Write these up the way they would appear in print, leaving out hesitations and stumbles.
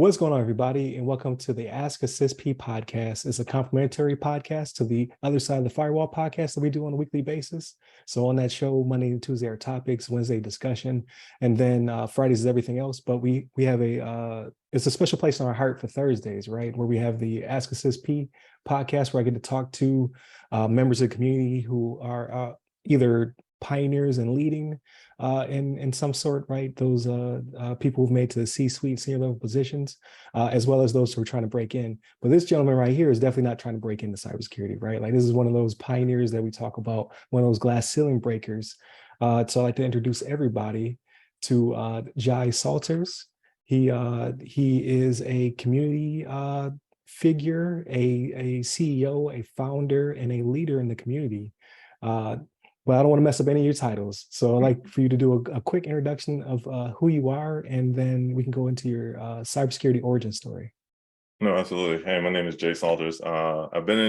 What's going on, everybody, and welcome to the Ask A CISSP podcast. It's a complimentary podcast to the Other Side of the Firewall podcast that we do on a weekly basis. So on that show, Monday and Tuesday are topics, Wednesday discussion, and then Fridays is everything else. But we have it's a special place in our heart for Thursdays, right? Where we have the Ask A CISSP podcast, where I get to talk to members of the community who are either pioneers and leading in some sort, right? Those people who've made to the C-suite, senior level positions, as well as those who are trying to break in. But this gentleman right here is definitely not trying to break into cybersecurity, right? Like this is one of those pioneers that we talk about, one of those glass ceiling breakers. So I'd like to introduce everybody to Jai Salters. He is a community figure, a CEO, a founder, and a leader in the community. Well, I don't want to mess up any of your titles. So I'd like for you to do a quick introduction of who you are, and then we can go into your cybersecurity origin story. No, absolutely. Hey, my name is Jay Salters. I've been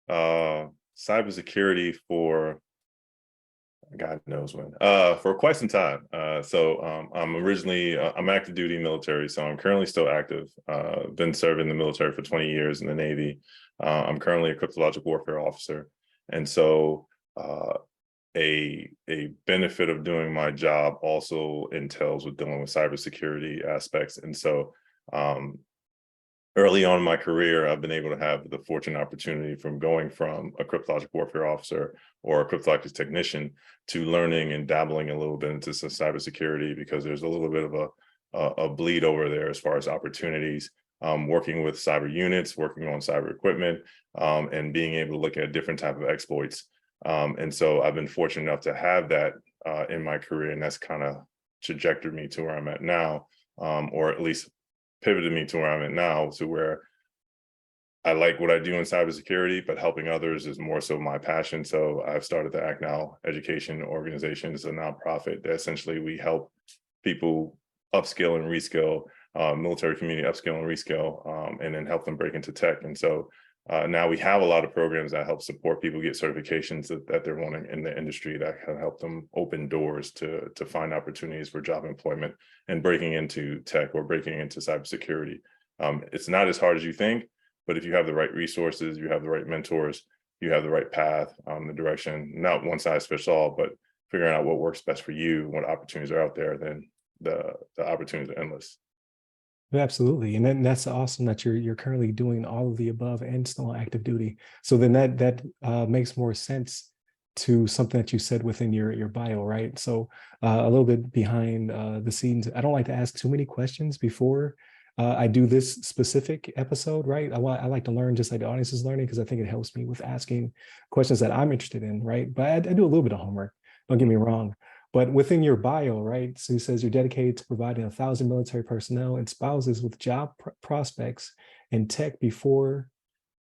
in cybersecurity for God knows when, for quite some time. I'm originally, I'm active duty military, so I'm currently still active. Been serving the military for 20 years in the Navy. I'm currently a cryptologic warfare officer. And so a benefit of doing my job also entails with dealing with cybersecurity aspects. And so early on in my career, I've been able to have the fortunate opportunity from going from a cryptologic warfare officer or a cryptologic technician to learning and dabbling a little bit into some cybersecurity, because there's a little bit of a bleed over there as far as opportunities, working with cyber units, working on cyber equipment, and being able to look at different type of exploits. And so I've been fortunate enough to have that in my career, and that's kind of trajectored me to where I'm at now, or at least pivoted me to where I'm at now, to where I like what I do in cybersecurity, but helping others is more so my passion. So I've started the Act Now education organization. It's a nonprofit that essentially we help people upskill and reskill, military community upskill and reskill, and then help them break into tech. And so now we have a lot of programs that help support people get certifications that they're wanting in the industry, that can help them open doors to find opportunities for job employment and breaking into tech or breaking into cybersecurity. It's not as hard as you think, but if you have the right resources, you have the right mentors, you have the right path, the direction, not one size fits all, but figuring out what works best for you, what opportunities are out there, then the opportunities are endless. Absolutely, and then that's awesome that you're currently doing all of the above and still on active duty. So then that makes more sense to something that you said within your bio, right? So a little bit behind the scenes. I don't like to ask too many questions before I do this specific episode, right? I like to learn just like the audience is learning, because I think it helps me with asking questions that I'm interested in, right? But I do a little bit of homework. Don't get me wrong. But within your bio, right, so it says you're dedicated to providing 1,000 military personnel and spouses with job prospects in tech before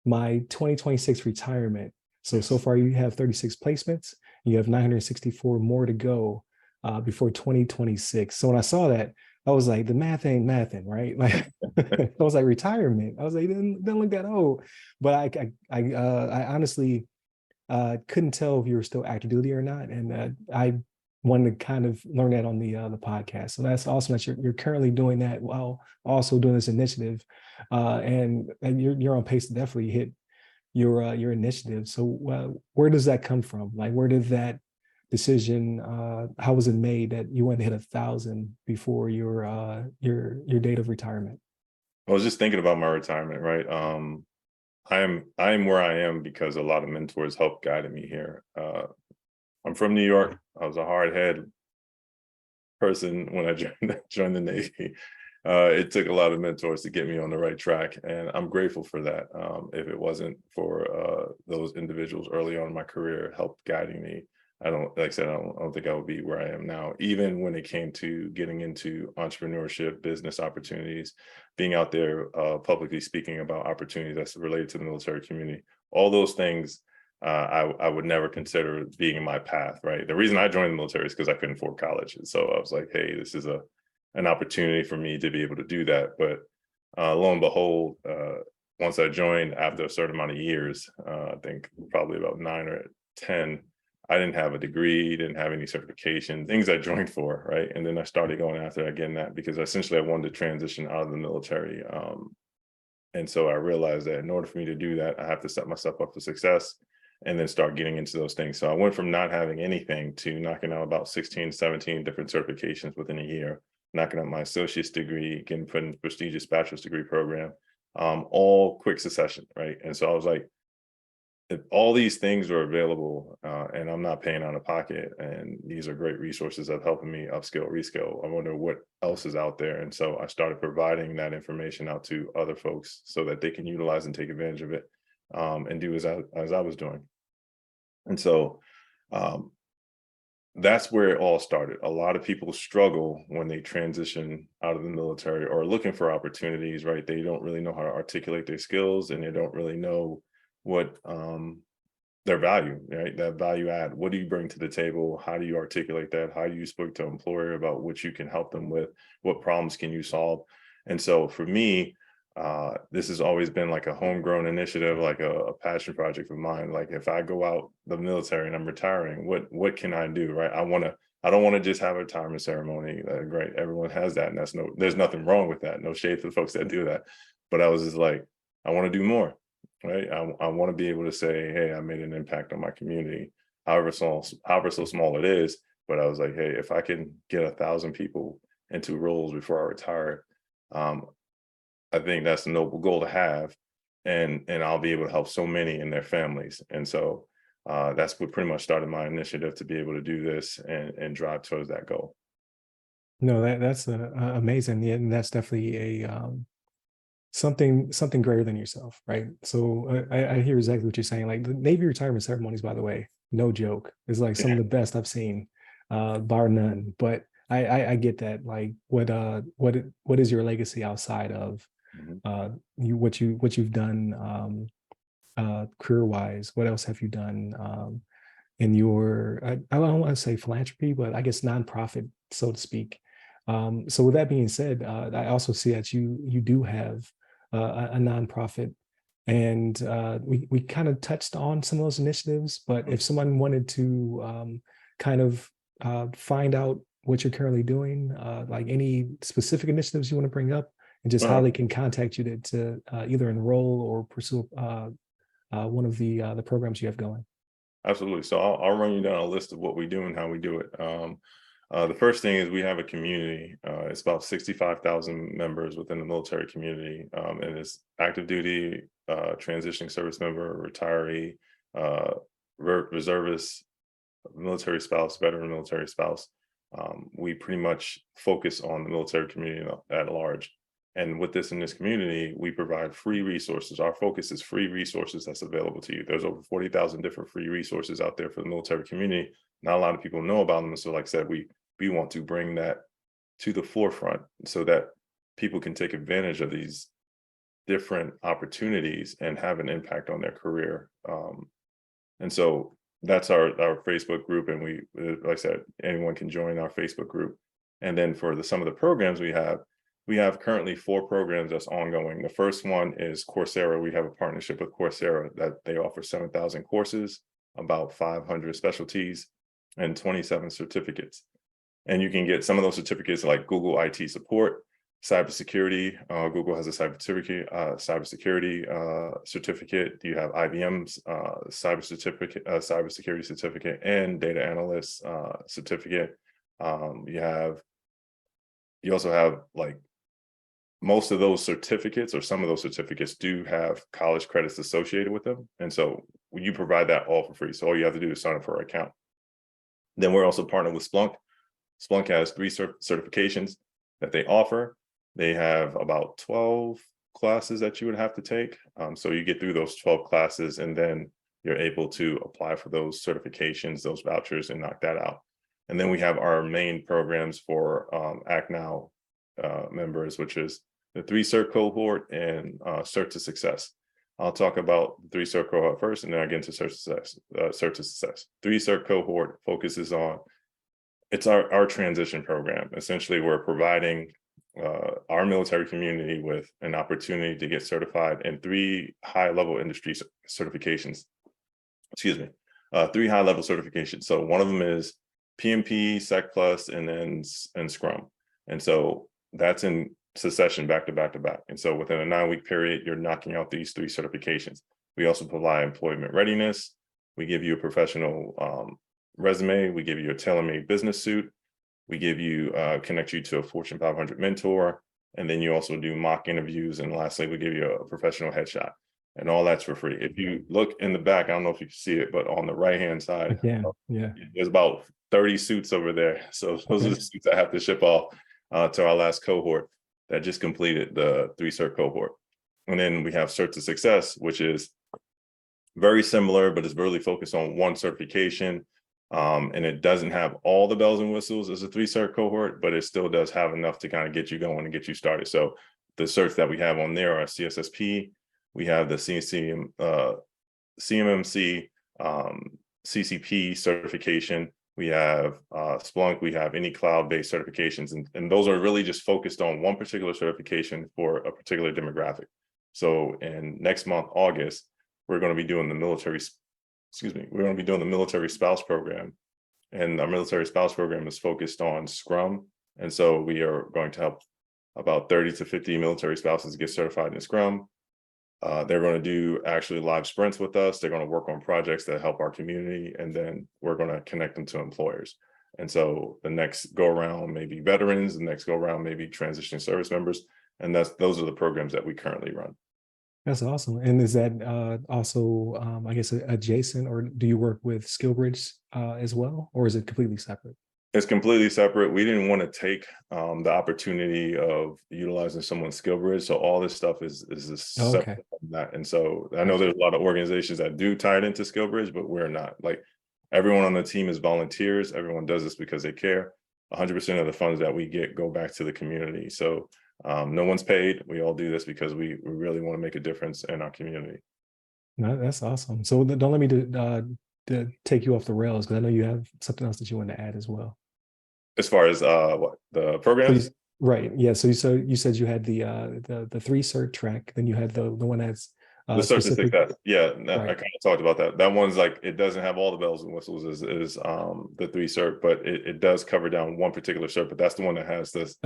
my 2026 retirement. So far you have 36 placements. You have 964 more to go before 2026. So when I saw that, I was like, the math ain't mathing, right? Like, I was like, retirement. I was like, didn't look that old. But I honestly couldn't tell if you were still active duty or not, and I wanted to kind of learn that on the podcast. So that's awesome that you're currently doing that while also doing this initiative, and you're on pace to definitely hit your initiative. So where does that come from? Like, where did that decision? How was it made that you went to hit 1,000 before your date of retirement? I was just thinking about my retirement, right? I am where I am because a lot of mentors helped guide me here. I'm from New York. I was a hard head person when I joined the Navy. It took a lot of mentors to get me on the right track, and I'm grateful for that. If it wasn't for those individuals early on in my career helped guiding me, I don't think I would be where I am now. Even when it came to getting into entrepreneurship, business opportunities, being out there publicly speaking about opportunities that's related to the military community, all those things I would never consider being in my path, right? The reason I joined the military is because I couldn't afford college. And so I was like, hey, this is an opportunity for me to be able to do that. But lo and behold, once I joined, after a certain amount of years, I think probably about 9 or 10, I didn't have a degree, didn't have any certification, things I joined for, right? And then I started going after getting that because essentially I wanted to transition out of the military. And so I realized that in order for me to do that, I have to set myself up for success and then start getting into those things. So I went from not having anything to knocking out about 16, 17 different certifications within a year, knocking out my associate's degree, getting put in prestigious bachelor's degree program, all quick succession, right? And so I was like, if all these things are available and I'm not paying out of pocket, and these are great resources of helping me upskill, reskill, I wonder what else is out there. And so I started providing that information out to other folks so that they can utilize and take advantage of it and do as I was doing. And so um, that's where it all started. A lot of people struggle when they transition out of the military or looking for opportunities, right? They don't really know how to articulate their skills, and they don't really know what their value, right? That value add. What do you bring to the table? How do you articulate that? How do you speak to an employer about what you can help them with? What problems can you solve? And so for me, this has always been like a homegrown initiative, like a passion project of mine. Like if I go out the military and I'm retiring, what can I do, right? I don't want to just have a retirement ceremony. Great, everyone has that, and there's nothing wrong with that. No shade for the folks that do that. But I was just like, I want to do more, right? I want to be able to say, hey, I made an impact on my community, however so small it is. But I was like, hey, if I can get 1,000 people into roles before I retire, I think that's a noble goal to have, and I'll be able to help so many in their families. And so that's what pretty much started my initiative to be able to do this and drive towards that goal. No, that's amazing. Yeah, and that's definitely a something greater than yourself, right? So I hear exactly what you're saying. Like the Navy retirement ceremonies, by the way, no joke, is like some of the best I've seen, bar none. But I get that. Like, what is your legacy outside of Mhm. what you've done career wise? What else have you done in your I don't want to say philanthropy, but I guess nonprofit, so to speak. So with that being said, I also see that you do have a nonprofit, and we kind of touched on some of those initiatives. But if someone wanted to kind of find out what you're currently doing, like any specific initiatives you want to bring up, and just how Uh, they can contact you to either enroll or pursue one of the programs you have going. Absolutely. So I'll run you down a list of what we do and how we do it. The first thing is we have a community. It's about 65,000 members within the military community, and it's active duty, transitioning service member, retiree, uh, reservist, military spouse, veteran military spouse. We pretty much focus on the military community at large. And with this in this community, we provide free resources. Our focus is free resources that's available to you. There's over 40,000 different free resources out there for the military community. Not a lot of people know about them. So like I said, we want to bring that to the forefront so that people can take advantage of these different opportunities and have an impact on their career. And so that's our Facebook group. And like I said, anyone can join our Facebook group. And then for some of the programs we have currently 4 programs that's ongoing. The first one is Coursera. We have a partnership with Coursera that they offer 7,000 courses, about 500 specialties, and 27 certificates. And you can get some of those certificates like Google IT support, cybersecurity. Google has a cybersecurity certificate. You have IBM's cybersecurity certificate and data analyst certificate. You also have like most of those certificates, or some of those certificates, do have college credits associated with them. And so you provide that all for free. So all you have to do is sign up for an account. Then we're also partnered with Splunk. Splunk has 3 certifications that they offer. They have about 12 classes that you would have to take. So you get through those 12 classes, and then you're able to apply for those certifications, those vouchers, and knock that out. And then we have our main programs for Act Now members, which is the 3 cert cohort and cert to success. I'll talk about the 3 cert cohort first, and then I get into cert to success. 3 cert cohort focuses on, it's our transition program. Essentially, we're providing our military community with an opportunity to get certified in 3 high-level industry certifications. Excuse me. three high-level certifications. So one of them is PMP, Sec Plus, and then Scrum. And so that's in succession, back to back to back. And so within a 9-week period, you're knocking out these three certifications. We also provide employment readiness. We give you a professional resume. We give you a tailor-made business suit. We give you, connect you to a Fortune 500 mentor. And then you also do mock interviews. And lastly, we give you a professional headshot. And all that's for free. If you look in the back, I don't know if you can see it, but on the right-hand side, Yeah, yeah. there's about 30 suits over there. So those are the suits I have to ship off to our last cohort that just completed the 3-cert cohort. And then we have Cert to Success, which is very similar, but it's really focused on one certification. And it doesn't have all the bells and whistles as a 3-cert cohort, but it still does have enough to kind of get you going and get you started. So the certs that we have on there are CSSP, we have the CMMC, CCP certification, we have Splunk, we have any cloud-based certifications, and those are really just focused on one particular certification for a particular demographic. So in next month, August, we're going to be doing the military spouse program, and our military spouse program is focused on Scrum. And so we are going to help about 30 to 50 military spouses get certified in Scrum. They're going to do actually live sprints with us. They're going to work on projects that help our community, and then we're going to connect them to employers. And so the next go around may be veterans, the next go around may be transitioning service members, and those are the programs that we currently run. That's awesome. And is that also, I guess, adjacent, or do you work with SkillBridge as well, or is it completely separate? It's completely separate. We didn't want to take the opportunity of utilizing someone's SkillBridge. So all this stuff is separate from that. And so I know there's a lot of organizations that do tie it into SkillBridge, but we're not. Like, everyone on the team is volunteers. Everyone does this because they care. 100% of the funds that we get go back to the community. So no one's paid. We all do this because we really want to make a difference in our community. No, that's awesome. So don't let me to take you off the rails, because I know you have something else that you want to add as well. As far as what the programs? So right. Yeah. So you said you had the 3-cert track, then you had the one that's the Cert to Success. Yeah, right. I kind of talked about that. That one's like, it doesn't have all the bells and whistles as the 3-cert, but it does cover down one particular cert. But that's the one that has this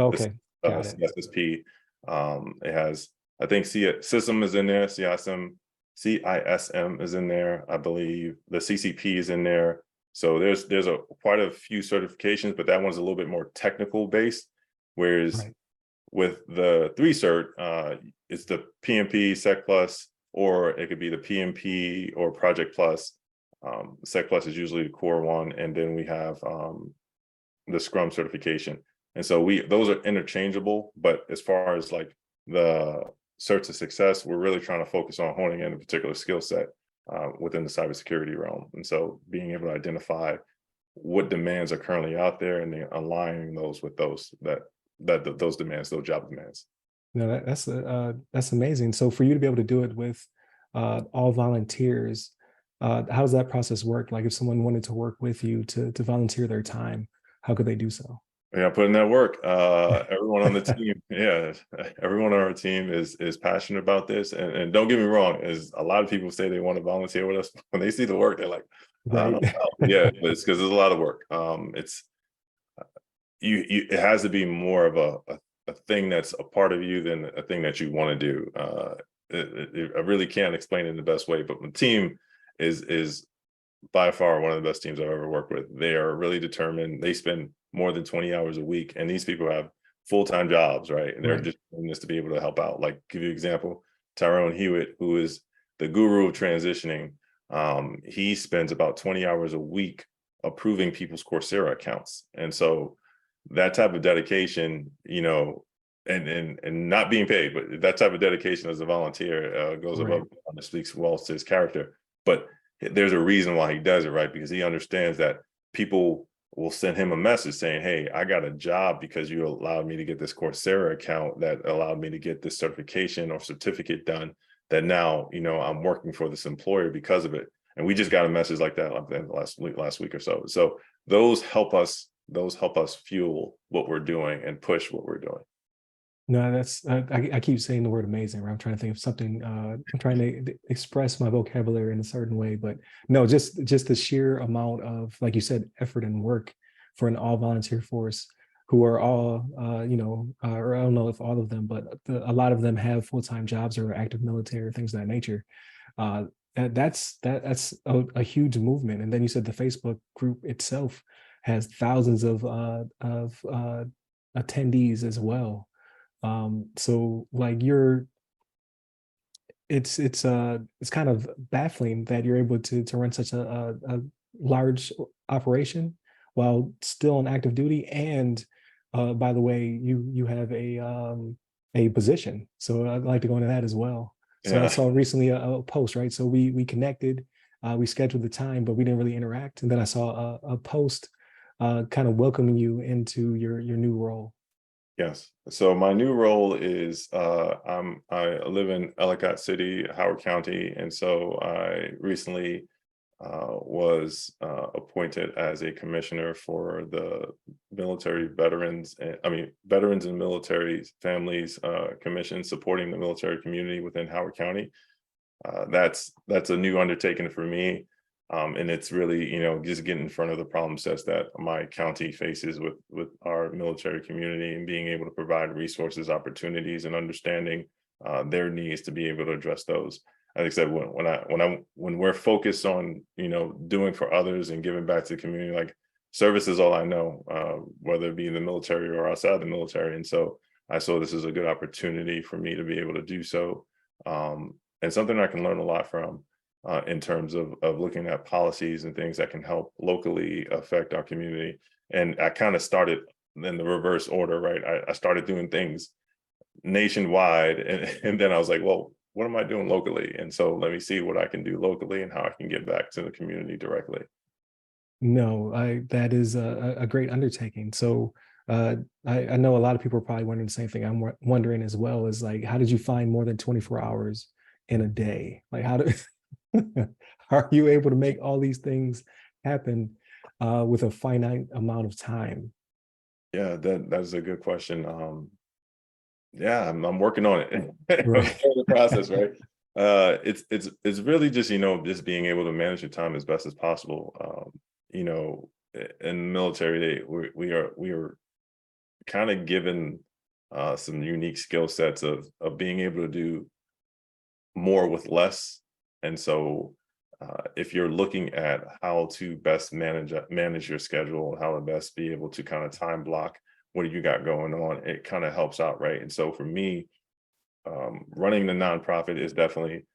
CSSP. It has, I think, CISSP is in there, CISM is in there, I believe. The CCP is in there. So there's quite a few certifications, but that one's a little bit more technical based. Whereas with the 3-cert, it's the PMP, Sec Plus, or it could be the PMP or Project Plus. Sec Plus is usually the core one, and then we have the Scrum certification. And so those are interchangeable, but as far as like the Cert to Success, we're really trying to focus on honing in a particular skill set within the cybersecurity realm. And so being able to identify what demands are currently out there and then aligning those with those demands, those job demands. No, that's amazing. So for you to be able to do it with all volunteers, how does that process work? Like, if someone wanted to work with you to volunteer their time, how could they do so? Yeah, putting that work. Everyone on the team, everyone on our team is passionate about this. And don't get me wrong, is a lot of people say they want to volunteer with us. When they see the work, they're like, right. Yeah, but it's because there's a lot of work. It has to be more of a thing that's a part of you than a thing that you want to do. I really can't explain it in the best way, but the team is by far one of the best teams I've ever worked with. They are really determined. They spend more than 20 hours a week, and these people have full-time jobs, right? And they're just doing this to be able to help out. Like, give you an example, Tyrone Hewitt, who is the guru of transitioning, he spends about 20 hours a week approving people's Coursera accounts. And so that type of dedication, and not being paid, but that type of dedication as a volunteer goes above and speaks well to his character. But there's a reason why he does it, right? Because he understands that people will send him a message saying, hey, I got a job because you allowed me to get this Coursera account that allowed me to get this certification or certificate done, that now, I'm working for this employer because of it. And we just got a message like that last week or so. So those help us fuel what we're doing and push what we're doing. No, that's I keep saying the word amazing, right? I'm trying to think of something. I'm trying to express my vocabulary in a certain way, but no, just the sheer amount of, like you said, effort and work for an all volunteer force who are all, or I don't know if all of them, but a lot of them have full time jobs or active military or things of that nature. That's a huge movement. And then you said the Facebook group itself has thousands of attendees as well. So like it's kind of baffling that you're able to run such a large operation while still on active duty. And by the way, you have a position. So I'd like to go into that as well. So I Yeah. saw recently a post, right? So we connected, we scheduled the time, but we didn't really interact. And then I saw a post kind of welcoming you into your new role. Yes. So my new role is I live in Ellicott City, Howard County, and so I recently was appointed as a commissioner for the military veterans. I mean, veterans and military families commission supporting the military community within Howard County. That's a new undertaking for me. And it's really, just getting in front of the problem sets that my county faces with our military community and being able to provide resources, opportunities, and understanding their needs to be able to address those. Like I said, when we're focused on, doing for others and giving back to the community, like service is all I know, whether it be in the military or outside the military. And so I saw this as a good opportunity for me to be able to do so. And something I can learn a lot from in terms of looking at policies and things that can help locally affect our community. And I kind of started in the reverse order, right? I started doing things nationwide, and then I was like, well, what am I doing locally? And so let me see what I can do locally and how I can give back to the community directly. No, that is a great undertaking. So uh, I know a lot of people are probably wondering the same thing. I'm wondering as well, is like, how did you find more than 24 hours in a day? Like, how do are you able to make all these things happen with a finite amount of time? Yeah, that's a good question. Yeah, I'm working on it. I'm Right. still in the process, right? It's really just, just being able to manage your time as best as possible. In the military, we are kind of given some unique skill sets of being able to do more with less. And so if you're looking at how to best manage your schedule, how to best be able to kind of time block what do you got going on, it kind of helps out, right? And so for me, running the nonprofit is definitely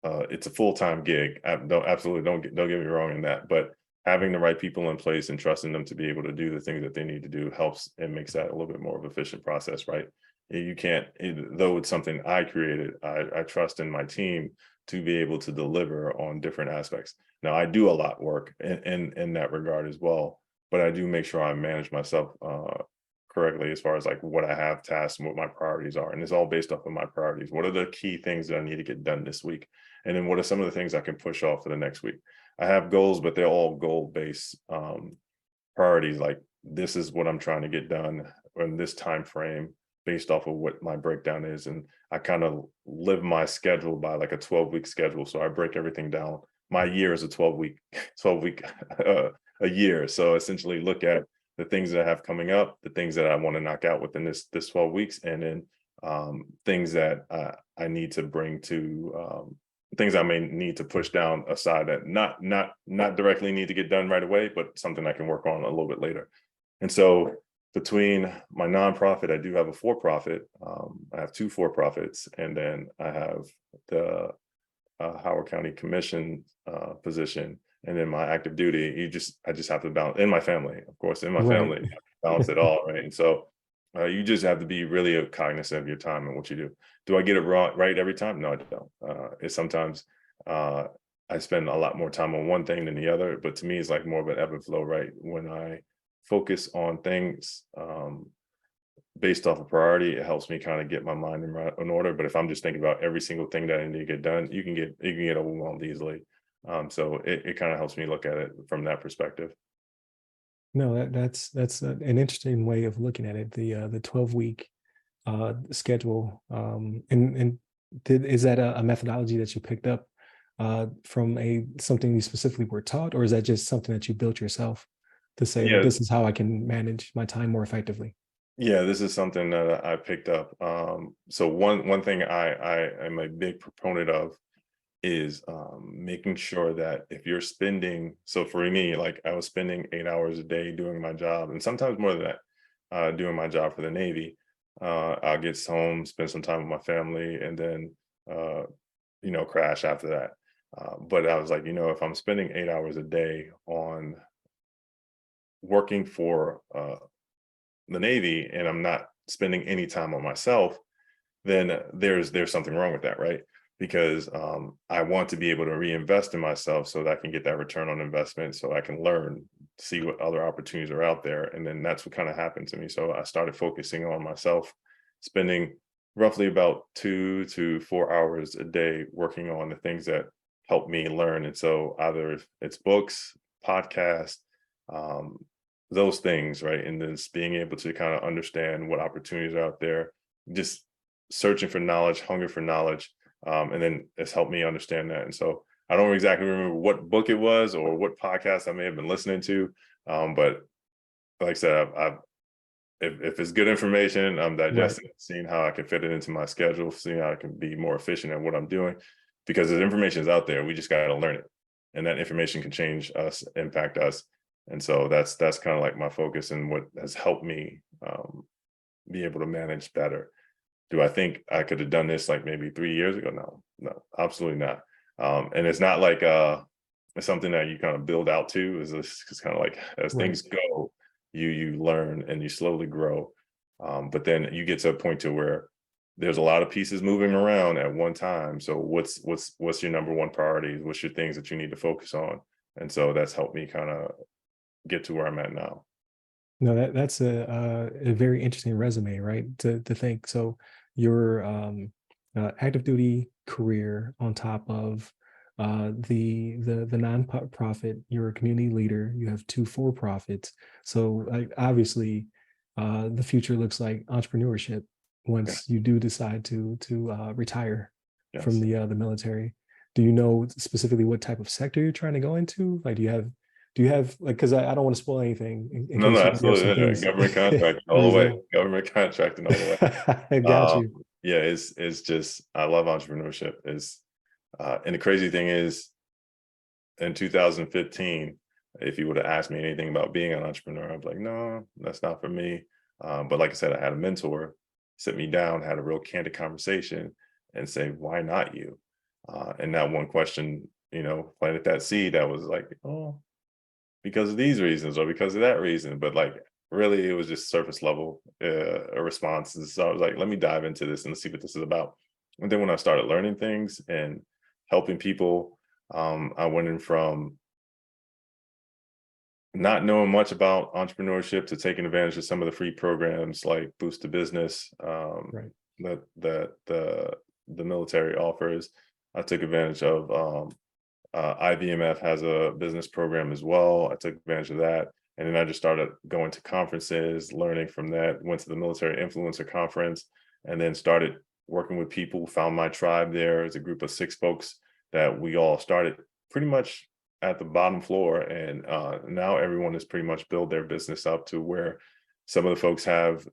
it's a full-time gig. Don't get me wrong in that, but having the right people in place and trusting them to be able to do the things that they need to do helps and makes that a little bit more of an efficient process, right? You can't, though it's something I created, I trust in my team to be able to deliver on different aspects. Now I do a lot of work in that regard as well, but I do make sure I manage myself correctly as far as like what I have tasks and what my priorities are. And it's all based off of my priorities. What are the key things that I need to get done this week? And then what are some of the things I can push off for the next week? I have goals, but they're all goal-based priorities. Like this is what I'm trying to get done in this time frame based off of what my breakdown is. And I kind of live my schedule by like a 12-week schedule. So I break everything down. My year is a 12-week, 12-week a year. So essentially look at the things that I have coming up, the things that I want to knock out within this 12 weeks, and then things that I need to bring to things I may need to push down aside that not directly need to get done right away, but something I can work on a little bit later. And so between my nonprofit, I do have a for-profit. I have two for-profits, and then I have the Howard County Commission position, and then my active duty. I just have to balance in my family, of course, in my Right. family, balance it all, right? And so you just have to be really cognizant of your time and what you do. Do I get it right every time? No, I don't. It's sometimes I spend a lot more time on one thing than the other, but to me, it's like more of an ebb and flow, right? When I focus on things based off of priority, it helps me kind of get my mind in order. But if I'm just thinking about every single thing that I need to get done, you can get overwhelmed easily. So it kind of helps me look at it from that perspective. No, that's an interesting way of looking at it. The 12 week schedule? And is that a methodology that you picked up from something you specifically were taught, or is that just something that you built yourself to say like Yeah, this is how I can manage my time more effectively? yeah, this is something that I picked up. So one thing I am a big proponent of is making sure that if you're spending, so for me, like I was spending 8 hours a day doing my job, and sometimes more than that, doing my job for the Navy. I'll get home, spend some time with my family, and then uh, crash after that. But I was like, if I'm spending 8 hours a day on working for the Navy and I'm not spending any time on myself, then there's something wrong with that, right? Because I want to be able to reinvest in myself so that I can get that return on investment, so I can learn, see what other opportunities are out there, and then that's what kind of happened to me. So I started focusing on myself, spending roughly about 2 to 4 hours a day working on the things that help me learn. And so either it's books, podcasts, um, those things, right? And then just being able to kind of understand what opportunities are out there, just searching for knowledge, hunger for knowledge, and then it's helped me understand that. And so I don't exactly remember what book it was or what podcast I may have been listening to, but like I said, if it's good information, I'm Right. digesting it, seeing how I can fit it into my schedule, seeing how I can be more efficient at what I'm doing, because the information is out there. We just got to learn it, and that information can change us, impact us. And so that's kind of like my focus and what has helped me be able to manage better. Do I think I could have done this like maybe 3 years ago? No, no, absolutely not. And it's not like it's something that you kind of build out to. Is this it's kind of like as Right. things go, you learn and you slowly grow. But then you get to a point to where there's a lot of pieces moving around at one time. So what's your number one priority? What's your things that you need to focus on? And so that's helped me kind of get to where I'm at now. No, that's a very interesting resume, right? To think. So your active duty career on top of the nonprofit, you're a community leader. You have two for-profits. So like obviously, the future looks like entrepreneurship Yeah. once you do decide to retire from Yes. the military. Do you know specifically what type of sector you're trying to go into? Like, do you have like, because I don't want to spoil anything in No, no, case you have some absolutely. things Government contracting all the way. reserved. Government contracting all the way. I got you. Yeah, it's just I love entrepreneurship. Is and the crazy thing is in 2015, if you would have asked me anything about being an entrepreneur, I'd be like, no, that's not for me. But like I said, I had a mentor sit me down, had a real candid conversation, and say, why not you? And that one question, planted that seed that was like, oh, because of these reasons or because of that reason. But like really, it was just surface level responses. So I was like, let me dive into this and see what this is about. And then when I started learning things and helping people, I went in from not knowing much about entrepreneurship to taking advantage of some of the free programs like Boost to Business Right. that the military offers. I took advantage of IVMF has a business program as well. I took advantage of that. And then I just started going to conferences, learning from that, went to the military influencer conference, and then started working with people, found my tribe there. It's a group of 6 folks that we all started pretty much at the bottom floor. And now everyone has pretty much built their business up to where some of the folks have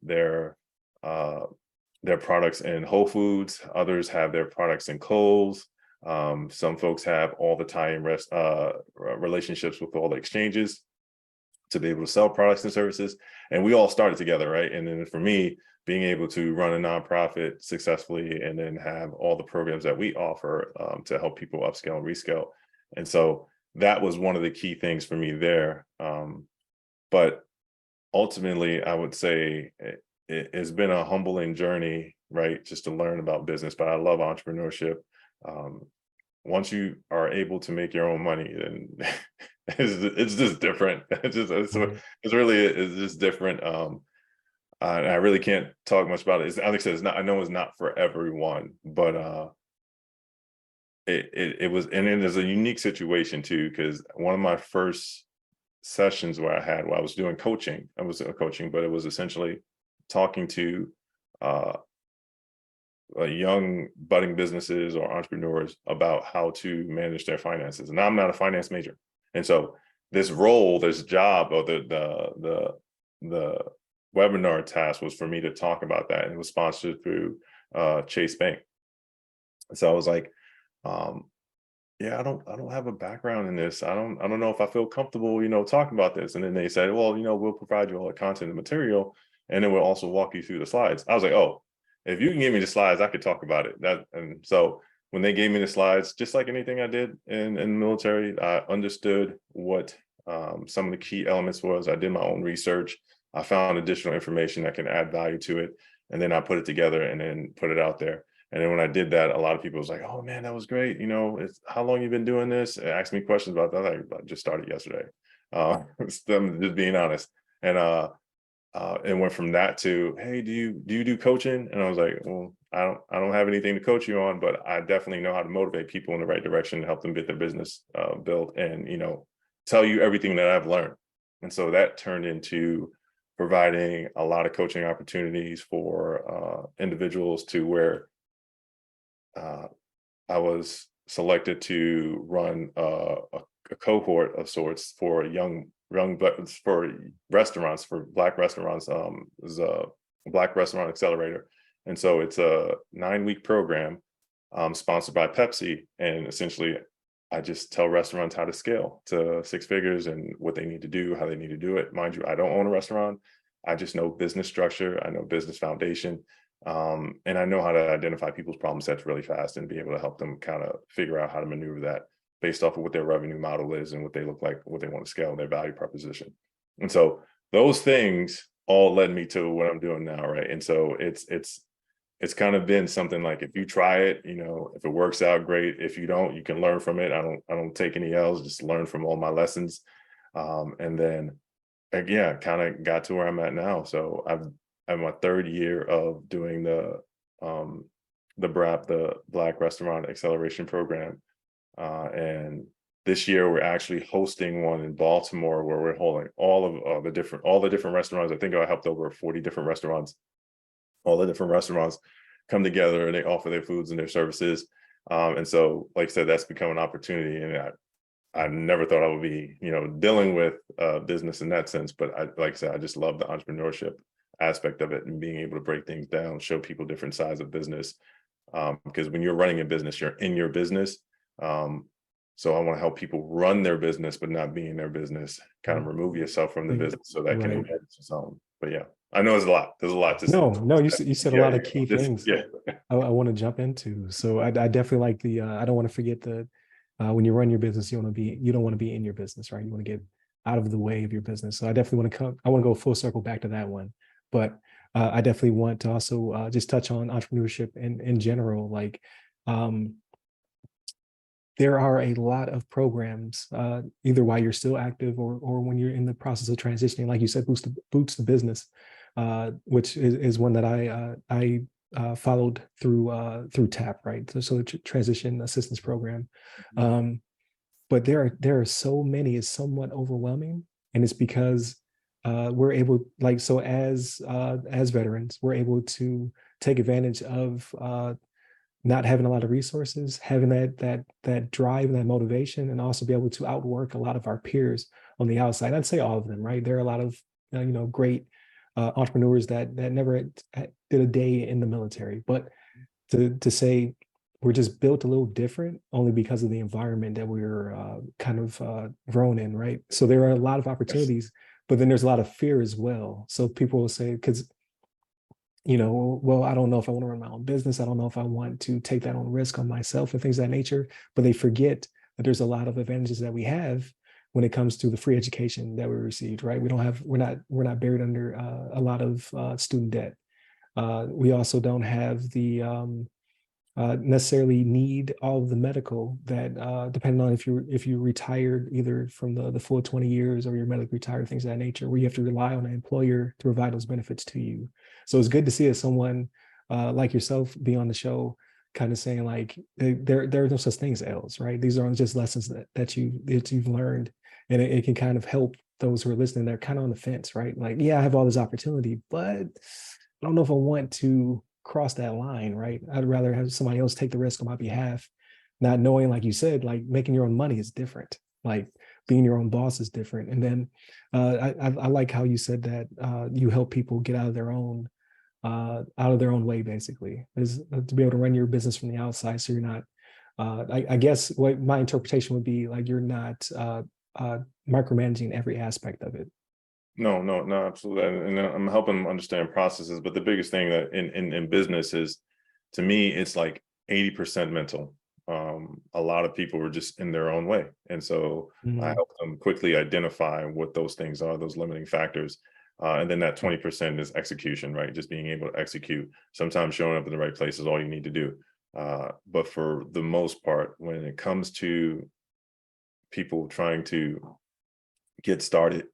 uh, their products in Whole Foods, others have their products in Kohl's. Some folks have all the tie-in relationships with all the exchanges to be able to sell products and services. And we all started together, right? And then for me, being able to run a nonprofit successfully and then have all the programs that we offer to help people upscale and rescale. And so that was one of the key things for me there. But ultimately, I would say it's been a humbling journey, right? Just to learn about business, but I love entrepreneurship. Um, Once you are able to make your own money, then it's just different. Right. It's just different. I really can't talk much about it. Alex said, it's not. I know it's not for everyone, but it was, and it is a unique situation too, because one of my first sessions where I was doing coaching, I was coaching, but it was essentially talking to uh, young budding businesses or entrepreneurs about how to manage their finances. And I'm not a finance major, and so this role, this job, or the webinar task was for me to talk about that, and it was sponsored through Chase Bank. So I was like, yeah, I don't have a background in this. I don't know if I feel comfortable, talking about this. And then they said, well, we'll provide you all the content and material, and then we'll also walk you through the slides. I was like, oh, if you can give me the slides, I could talk about it. And so when they gave me the slides, just like anything I did in the military, I understood what some of the key elements was. I did my own research. I found additional information that can add value to it, and then I put it together and then put it out there. And then when I did that, a lot of people was like, "Oh man, that was great. It's how long you been doing this?" And asked me questions about that. I just started yesterday. I'm just being honest. And and went from that to, "Hey, do you do coaching?" And I was like, "Well, I don't have anything to coach you on, but I definitely know how to motivate people in the right direction to help them get their business built, and tell you everything that I've learned." And so that turned into providing a lot of coaching opportunities for individuals to where uh, I was selected to run a cohort of sorts for for restaurants, for Black restaurants. Is a Black Restaurant Accelerator, and so it's a 9-week program sponsored by Pepsi, and essentially I just tell restaurants how to scale to 6 figures and what they need to do, how they need to do it. Mind you, I don't own a restaurant. I just know business structure. I know business foundation. And I know how to identify people's problem sets really fast and be able to help them kind of figure out how to maneuver that based off of what their revenue model is and what they look like, what they want to scale, their value proposition. And so those things all led me to what I'm doing now, right? And so it's kind of been something like, if you try it, if it works out, great. If you don't, you can learn from it. I don't take any L's, just learn from all my lessons. And then yeah, kind of got to where I'm at now. So I'm my 3rd year of doing the Black Restaurant Acceleration Program. And this year we're actually hosting one in Baltimore, where we're holding all the different restaurants. I think I helped over 40 different restaurants. All the different restaurants come together and they offer their foods and their services. And so, like I said, that's become an opportunity. And I never thought I would be, dealing with business in that sense. But like I said, I just love the entrepreneurship aspect of it and being able to break things down, show people different sides of business. Because when you're running a business, you're in your business. So I want to help people run their business, but not be in their business. Kind of remove yourself from the business so that can Right. enhance its own. But yeah, I know there's a lot. There's a lot to say. No, you said a lot of key things Yeah. I want to jump into. So I definitely like the I don't want to forget the when you run your business, you don't want to be in your business, right? You want to get out of the way of your business. So I want to go full circle back to that one. But I definitely want to also just touch on entrepreneurship in general. Like there are a lot of programs, either while you're still active or when you're in the process of transitioning, like you said, boots the business, which is one that I followed through TAP, right? So the transition assistance program. But there are so many, it's somewhat overwhelming, and it's because we're able, like, so as veterans, we're able to take advantage of not having a lot of resources, having that drive and that motivation, and also be able to outwork a lot of our peers on the outside. I'd say all of them, right? There are a lot of great entrepreneurs that never did a day in the military, but to say we're just built a little different only because of the environment that we're kind of grown in, right? So there are a lot of opportunities, but then there's a lot of fear as well. So people will say, because well, I don't know if I want to run my own business. I don't know if I want to take that on risk on myself and things of that nature. But they forget that there's a lot of advantages that we have when it comes to the free education that we received, right? We're not buried under a lot of student debt. We also don't have the necessarily need all of the medical that depending on if you retired either from the full 20 years or you're medically retired, things of that nature, where you have to rely on an employer to provide those benefits to you. So it's good to see someone like yourself be on the show, kind of saying like there are no such things as L's, right? These are just lessons that you've learned, and it can kind of help those who are listening. They're kind of on the fence, right? Like, yeah, I have all this opportunity, but I don't know if I want to cross that line, right? I'd rather have somebody else take the risk on my behalf, not knowing, like you said, like making your own money is different. Like being your own boss is different. And then I like how you said that you help people get out of their own way, basically, is to be able to run your business from the outside. So you're not, I guess what my interpretation would be like, you're not micromanaging every aspect of it. No, no, no, absolutely. And I'm helping them understand processes. But the biggest thing that in business is, to me, it's like 80% mental. A lot of people are just in their own way. And so I Mhm. help them quickly identify what those things are, those limiting factors. And then that 20% is execution, right? Just being able to execute. Sometimes showing up in the right place is all you need to do. But for the most part, when it comes to people trying to get started,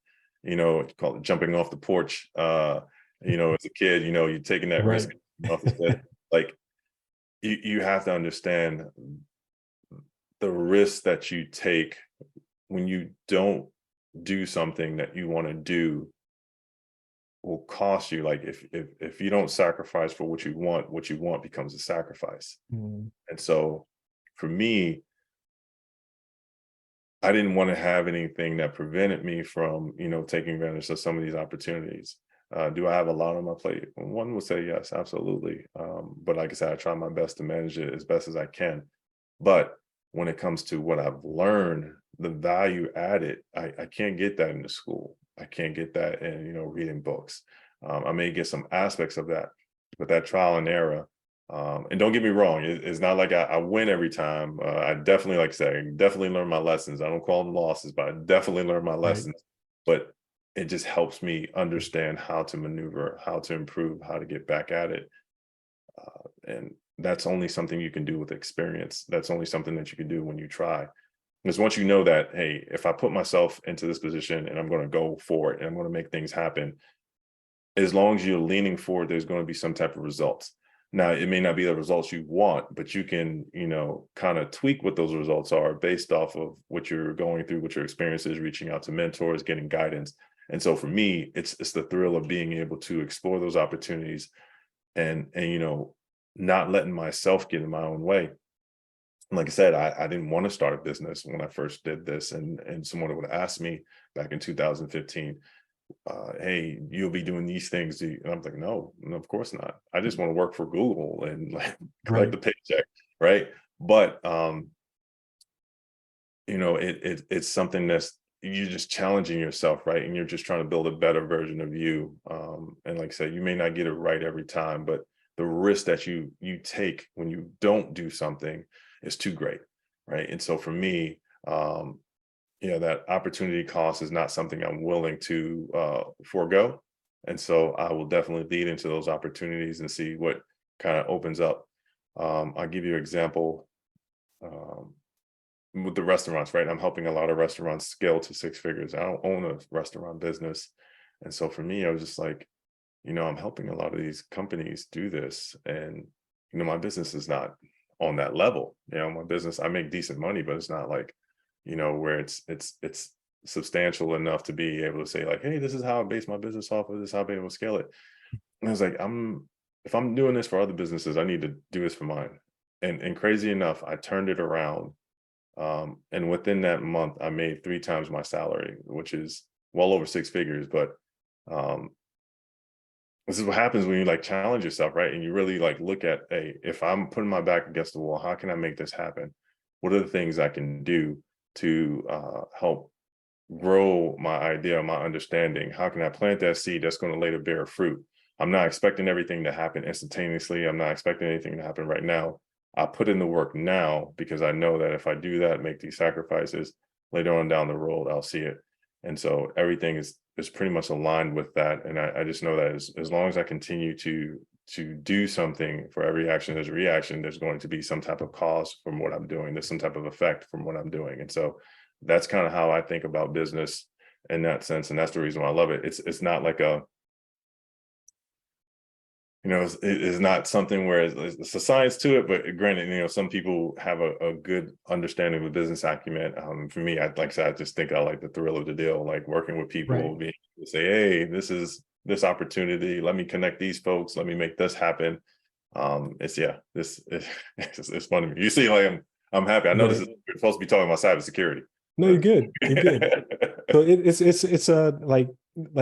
call it jumping off the porch. As a kid, you're taking that Right. risk off the set. Like you have to understand the risk that you take when you don't do something that you want to do will cost you. Like if you don't sacrifice for what you want becomes a sacrifice. Mhm. And so for me, I didn't want to have anything that prevented me from, taking advantage of some of these opportunities. Do I have a lot on my plate? One would say yes, absolutely. But like I said, I try my best to manage it as best as I can. But when it comes to what I've learned, the value added, I can't get that in the school. I can't get that in, reading books. I may get some aspects of that, but that trial and error, and don't get me wrong, it's not like I win every time. I definitely, like I said, I definitely learn my lessons. I don't call them losses, but I definitely learn my Right. lessons. But it just helps me understand how to maneuver, how to improve, how to get back at it. And that's only something you can do with experience. That's only something that you can do when you try. Because once you know that, hey, if I put myself into this position and I'm going to go for it and I'm going to make things happen, as long as you're leaning forward, there's going to be some type of results. Now, it may not be the results you want, but you can, kind of tweak what those results are based off of what you're going through, what your experience is, reaching out to mentors, getting guidance. And so for me, it's the thrill of being able to explore those opportunities and not letting myself get in my own way. Like I said, I didn't want to start a business when I first did this, and someone would ask me back in 2015, hey, you'll be doing these things. And I'm like, no, no, of course not. I just want to work for Google and like collect Right. the paycheck, right? But it's something that's, you're just challenging yourself, right? And you're just trying to build a better version of you. And like I said, you may not get it right every time, but the risk that you take when you don't do something is too great, right? And so for me, that opportunity cost is not something I'm willing to forego. And so I will definitely lead into those opportunities and see what kind of opens up. I'll give you an example. Um, with the restaurants, right? I'm helping a lot of restaurants scale to six figures. I don't own a restaurant business. And so for me, I was just like, I'm helping a lot of these companies do this. And, my business is not on that level. My business, I make decent money, but it's not like, where it's substantial enough to be able to say, like, hey, this is how I base my business off of, this is how I'll be able to scale it. And I was like, if I'm doing this for other businesses, I need to do this for mine. And crazy enough, I turned it around, and within that month, I made 3 times my salary, which is well over six figures. But um, this is what happens when you like challenge yourself, right? And you really like look at, hey, if I'm putting my back against the wall, how can I make this happen? What are the things I can do to help grow my idea, my understanding? How can I plant that seed that's going to later bear fruit? I'm not expecting everything to happen instantaneously. I'm not expecting anything to happen right now. I put in the work now because I know that if I do that, make these sacrifices, later on down the road, I'll see it. And so everything is pretty much aligned with that. And I just know that as long as I continue to do something, for every action there's a reaction, there's going to be some type of cause from what I'm doing. There's some type of effect from what I'm doing. And so that's kind of how I think about business in that sense. And that's the reason why I love it. It's not like it's not something where it's a science to it, but granted, some people have a good understanding of business acumen. For me, like I said, I just think I like the thrill of the deal, like working with people, Right. being able to say, hey, this is this opportunity. Let me connect these folks. Let me make this happen. It's it's funny. You see, like I'm happy. I know this Right. is we're supposed to be talking about cybersecurity. No, you're good. You're good. So it's like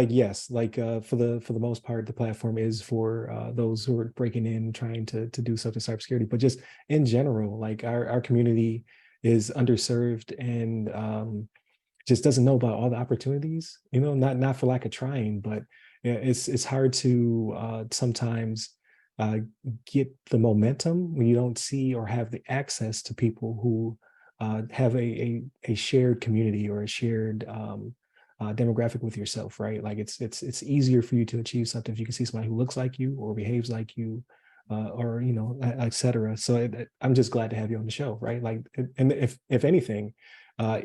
yes, like for the most part, the platform is for those who are breaking in, trying to do something cybersecurity. But just in general, like our community is underserved and just doesn't know about all the opportunities. You know, not for lack of trying, but yeah, it's hard to sometimes uh, get the momentum when you don't see or have the access to people who have a shared community or a shared demographic with yourself, right? Like it's easier for you to achieve something if you can see somebody who looks like you or behaves like you, or you know, et cetera. So I'm just glad to have you on the show, right? Like, and if anything,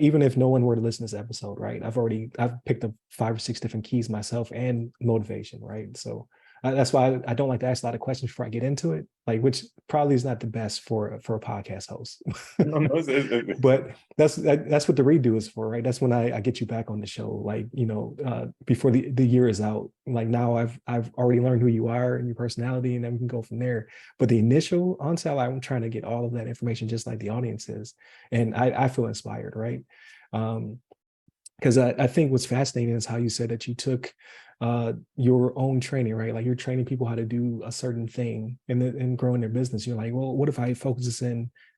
even if no one were to listen to this episode, right? I've picked up 5 or 6 different keys myself and motivation, right? So that's why I don't like to ask a lot of questions before I get into it, like which probably is not the best for a podcast host. No, no, But that's what the redo is for, right? That's when I get you back on the show, like you know, before the year is out. Like now I've already learned who you are and your personality, and then we can go from there. But the initial onset, I'm trying to get all of that information, just like the audience is, and I feel inspired, right? Because I think what's fascinating is how you said that you took your own training, right? Like you're training people how to do a certain thing and growing their business. You're like, well, what if I focus this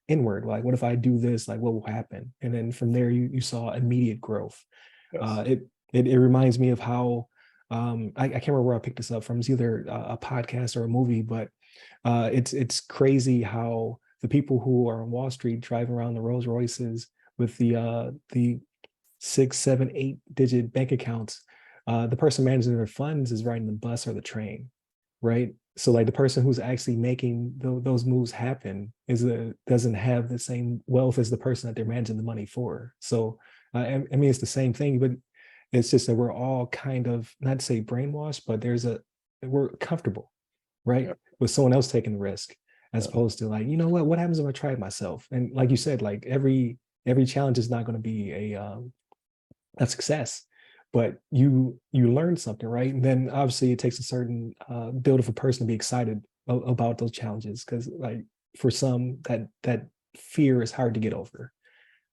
inward? Like, what if I do this? Like, what will happen? And then from there, you saw immediate growth. yes. It reminds me of how I can't remember where I picked this up from. It's either a podcast or a movie, but it's crazy how the people who are on Wall Street driving around the Rolls Royces with the 6, 7, 8 digit bank accounts, the person managing their funds is riding the bus or the train, right? So like the person who's actually making those moves happen doesn't have the same wealth as the person that they're managing the money for. So I mean it's the same thing, but it's just that we're all kind of, not to say brainwashed, but we're comfortable, right, Yeah. with someone else taking the risk, as Yeah. opposed to like, you know what happens if I try it myself? And like you said, like every challenge is not going to be a success, but you learn something, right? And then obviously it takes a certain build of a person to be excited about those challenges, because like for some that fear is hard to get over,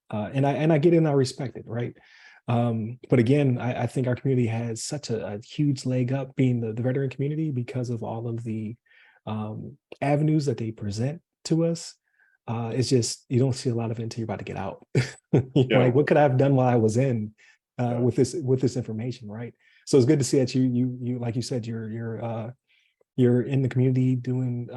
and I get it and I respect it, right? But again, I think our community has such a huge leg up, being the veteran community, because of all of the avenues that they present to us. It's just you don't see a lot of it until you're about to get out. Yeah. Like, what could I have done while I was in Yeah. with this information, right? So it's good to see that you like you said, you're in the community doing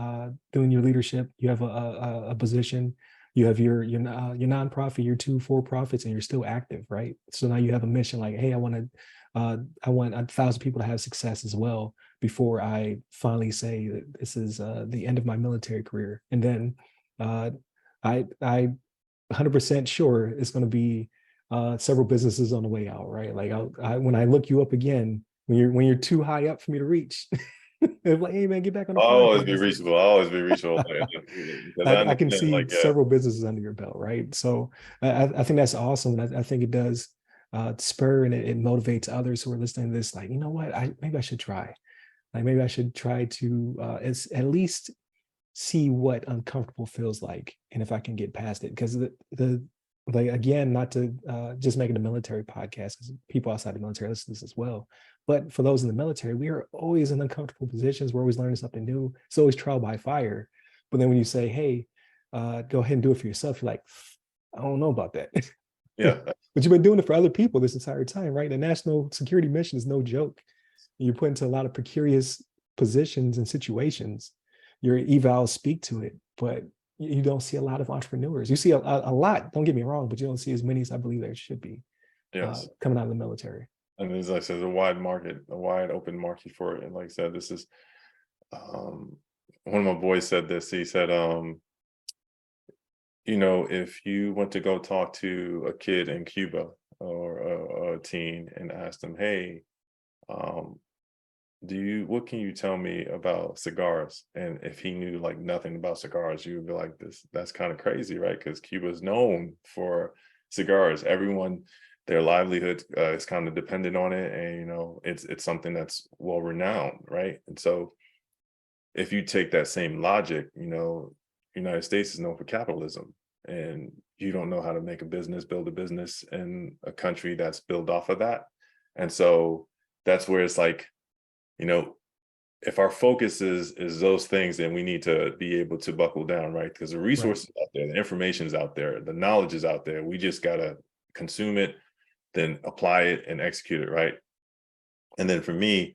your leadership. You have a position. You have your nonprofit, your 2 for-profits, and you're still active, right? So now you have a mission, like, hey, I want 1,000 people to have success as well before I finally say that this is the end of my military career. And then uh, I 100% sure it's going to be several businesses on the way out, right? Like when I look you up again, when you're too high up for me to reach, it's like, hey man, get back on the I'll always be podcast. reachable. I'll always be reachable. Because I I can understand, see like, yeah. several businesses under your belt, right? So I think that's awesome. And I think it does spur and it motivates others who are listening to this. Like, you know what? Maybe I should try. Like, maybe I should try to at least see what uncomfortable feels like, and if I can get past it. Because the like, again, not to just make it a military podcast, because people outside the military listen to this as well. But for those in the military, we are always in uncomfortable positions. We're always learning something new. It's always trial by fire. But then when you say, hey, go ahead and do it for yourself, you're like, I don't know about that. Yeah. But you've been doing it for other people this entire time, right? The national security mission is no joke. You're put into a lot of precarious positions and situations. Your evals speak to it, but you don't see a lot of entrepreneurs. You see a lot, don't get me wrong, but you don't see as many as I believe there should be Yes. coming out of the military. And as I said, a wide market, a wide open market for it. And like I said, this is one of my boys said this. He said, if you went to go talk to a kid in Cuba or a teen and asked them, hey, um, what can you tell me about cigars? And if he knew like nothing about cigars, you would be like, that's kind of crazy, right? Because Cuba is known for cigars. Everyone their livelihood is kind of dependent on it, and it's something that's well renowned, right? And so if you take that same logic, United States is known for capitalism, and you don't know how to make a business, build a business in a country that's built off of that. And so that's where it's like, you know, if our focus is those things, then we need to be able to buckle down, right? Because the Right. resources out there, the information is out there, the knowledge is out there. We just gotta consume it, then apply it and execute it, right? And then for me,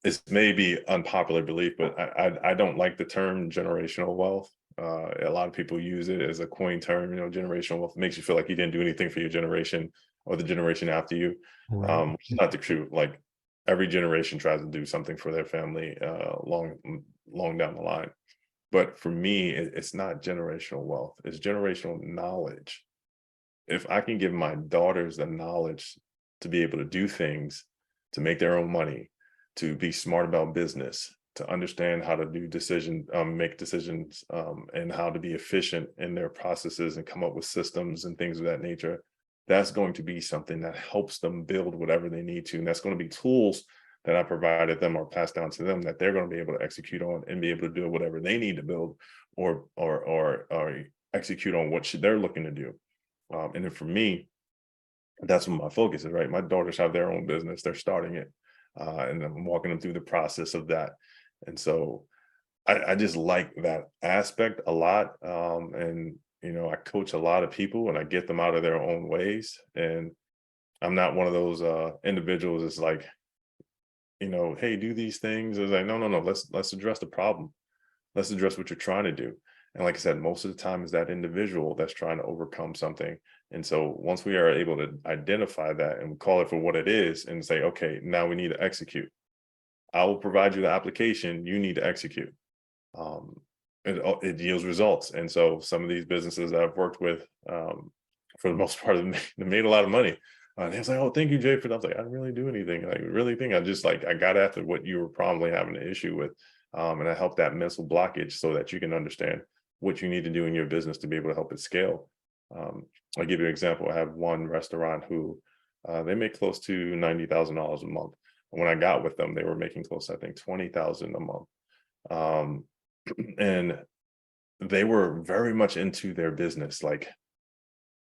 it's maybe unpopular belief, but I don't like the term generational wealth. A lot of people use it as a coin term. Generational wealth makes you feel like you didn't do anything for your generation or the generation after you, Right. which is not the truth. Like every generation tries to do something for their family long down the line. But for me, it's not generational wealth. It's generational knowledge. If I can give my daughters the knowledge to be able to do things, to make their own money, to be smart about business, to understand how to make decisions, and how to be efficient in their processes and come up with systems and things of that nature, that's going to be something that helps them build whatever they need to. And that's going to be tools that I provided them or passed down to them that they're going to be able to execute on and be able to do whatever they need to build or execute on what they're looking to do. And then for me, that's what my focus is, right? My daughters have their own business, they're starting it, and I'm walking them through the process of that. And so I just like that aspect a lot. And I coach a lot of people and I get them out of their own ways. And I'm not one of those individuals that's like, hey, do these things. It's like, no, no, no, let's address the problem. Let's address what you're trying to do. And like I said, most of the time is that individual that's trying to overcome something. And so once we are able to identify that and call it for what it is and say, okay, now we need to execute. I will provide you the application, you need to execute. Um, it yields results. And so some of these businesses that I've worked with, for the most part, they made a lot of money. They was like, oh, thank you, Jay, for that. I was like, I didn't really do anything. I really think I got after what you were probably having an issue with. And I helped that mental blockage so that you can understand what you need to do in your business to be able to help it scale. I'll give you an example. I have one restaurant who they make close to $90,000 a month. When I got with them, they were making close, I think, 20,000 a month. And they were very much into their business. Like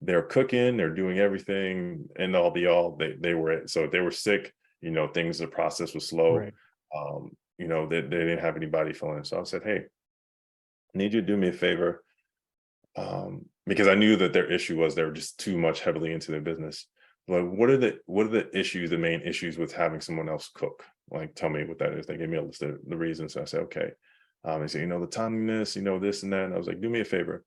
they're cooking, they're doing everything, and all be all they were. So if they were sick, the process was slow. Right. They didn't have anybody filling in. So I said, hey, I need you to do me a favor. Because I knew that their issue was they were just too much heavily into their business. Like, what are the issues, the main issues with having someone else cook? Like, tell me what that is. They gave me a list of the reasons. So I said, okay. They said, the timeliness, this and that. And I was like, do me a favor.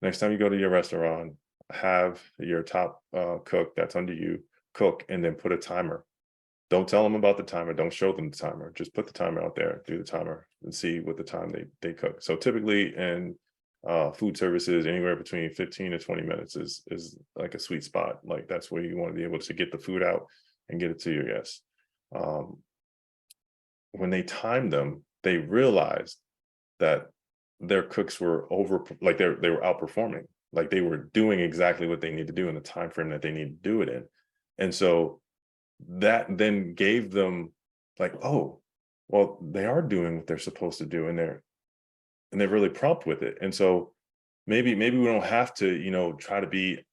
Next time you go to your restaurant, have your top cook that's under you cook and then put a timer. Don't tell them about the timer. Don't show them the timer. Just put the timer out there, do the timer and see what the time they cook. So typically in food services, anywhere between 15 to 20 minutes is like a sweet spot. Like that's where you want to be able to get the food out and get it to your guests. When they timed them, they realized that their cooks were they were outperforming. Like they were doing exactly what they need to do in the time frame that they need to do it in. And so that then gave them like, oh, well, they are doing what they're supposed to do, and they're really prompt with it. And so maybe we don't have to, try to be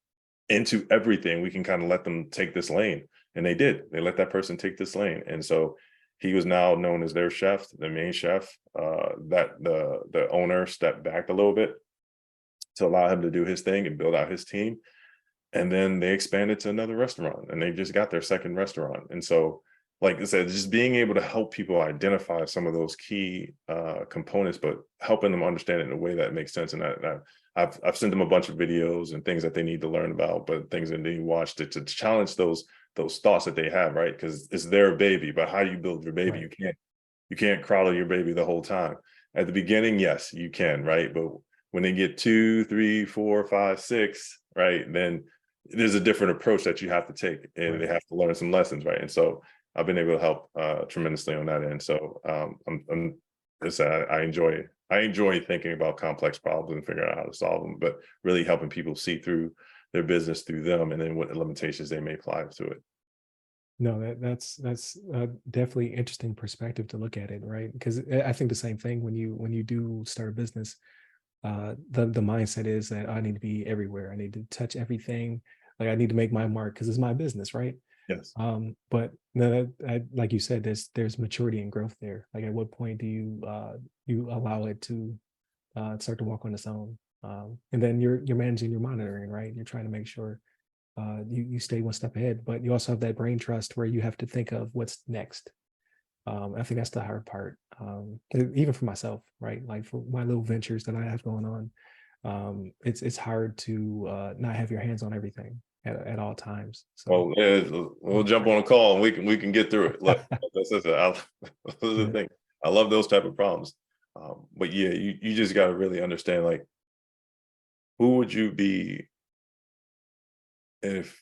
into everything. We can kind of let them take this lane. And they did. They let that person take this lane. And so he was now known as their chef, the main chef, that the owner stepped back a little bit to allow him to do his thing and build out his team. And then they expanded to another restaurant and they just got their second restaurant. And so, like I said, just being able to help people identify some of those key components, but helping them understand it in a way that makes sense. And I've sent them a bunch of videos and things that they need to learn about, but things that they watch to challenge those thoughts that they have, right? Because it's their baby, but how do you build your baby? Right. You can't coddle your baby the whole time. At the beginning, yes, you can, right? But when they get 2, 3, 4, 5, 6, right, then there's a different approach that you have to take, and Right. they have to learn some lessons, right? And so I've been able to help tremendously on that end. So I enjoy thinking about complex problems and figuring out how to solve them, but really helping people see through their business through them, and then what limitations they may apply to it. No, that's definitely interesting perspective to look at it, right? Because I think the same thing when you do start a business, the mindset is that I need to be everywhere. I need to touch everything. Like I need to make my mark because it's my business, right? Yes. But no, like you said, there's maturity and growth there. Like at what point do you allow it to start to walk on its own? And then you're managing your monitoring, right? You're trying to make sure you stay one step ahead, but you also have that brain trust where you have to think of what's next. I think that's the hard part, even for myself, right? Like for my little ventures that I have going on, it's hard to not have your hands on everything at all times. So Well, yeah, we'll jump on a call and we can get through it. Look, that's the yeah. thing. I love those type of problems. But yeah, you just got to really understand, like, who would you be if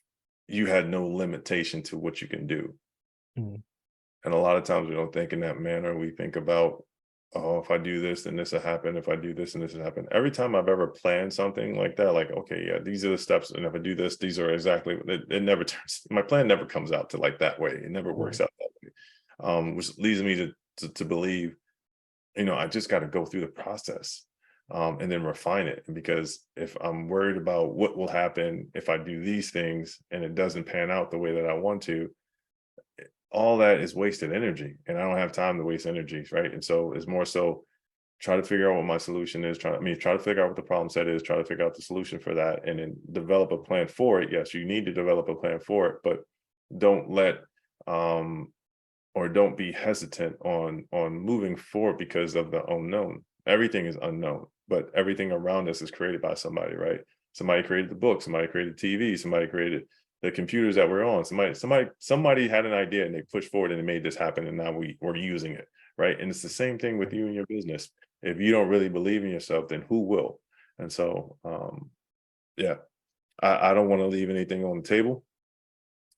you had no limitation to what you can do? Mm, And a lot of times we don't think in that manner. We think about, oh, if I do this, then this will happen. If I do this, and this will happen. Every time I've ever planned something like that, like, okay, yeah, these are the steps. And if I do this, these are exactly, it never turns, my plan never comes out to like that way. It never works right. out that way. Which leads me to believe, I just got to go through the process, and then refine it. And because if I'm worried about what will happen if I do these things and it doesn't pan out the way that I want to, all that is wasted energy, and I don't have time to waste energy, right? And so it's more so try to figure out what my solution is, try to figure out what the problem set is, try to figure out the solution for that, and then develop a plan for it. Yes, you need to develop a plan for it, but don't let um or don't be hesitant on moving forward because of the unknown. Everything is unknown, but everything around us is created by somebody, right? Somebody created the book, somebody created TV, somebody created the computers that we're on. Somebody had an idea and they pushed forward and they made this happen, and now we're using it, right? And it's the same thing with Right. you and your business. If you don't really believe in yourself, then who will? And so, yeah, I don't want to leave anything on the table.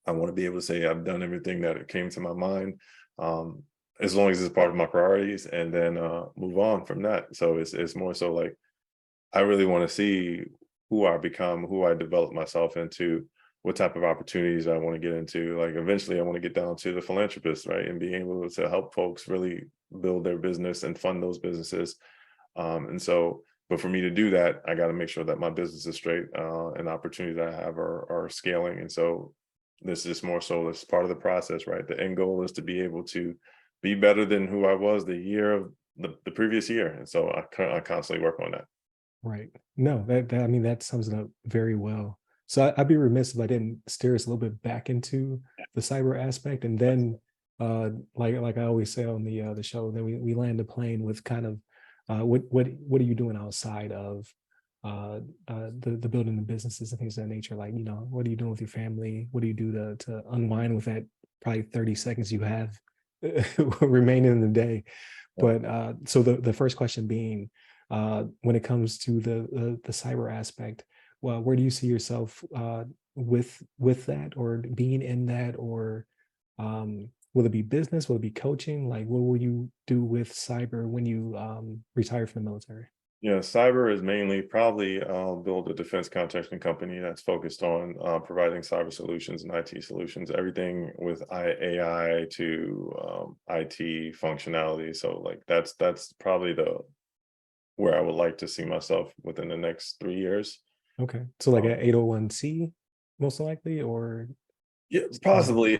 I want to be able to say I've done everything that came to my mind, um, as long as it's part of my priorities, and then move on from that. So it's more so like I really want to see who I become, who I develop myself into, what type of opportunities I want to get into. Like eventually, I want to get down to the philanthropist, right, and being able to help folks really build their business and fund those businesses. And so, but for me to do that, I got to make sure that my business is straight, and opportunities I have are scaling. And so, this is more so this part of the process, right? The end goal is to be able to be better than who I was the year of the previous year. And so I constantly work on that. Right. No, I mean that sums it up very well. So I'd be remiss if I didn't steer us a little bit back into the cyber aspect, and then like I always say on the show, then we land the plane with kind of what are you doing outside of the building the businesses and things of that nature. Like, what are you doing with your family? What do you do to unwind with that probably 30 seconds you have remaining in the day? But so the first question being, when it comes to the cyber aspect, well, where do you see yourself with that, or being in that, or will it be business? Will it be coaching? Like, what will you do with cyber when you retire from the military? Yeah, cyber is mainly probably build a defense contracting company that's focused on providing cyber solutions and IT solutions, everything with AI to IT functionality. So like that's probably the where I would like to see myself within the next 3 years. Okay, so like Um, a 801c, most likely, or yeah, uh, possibly.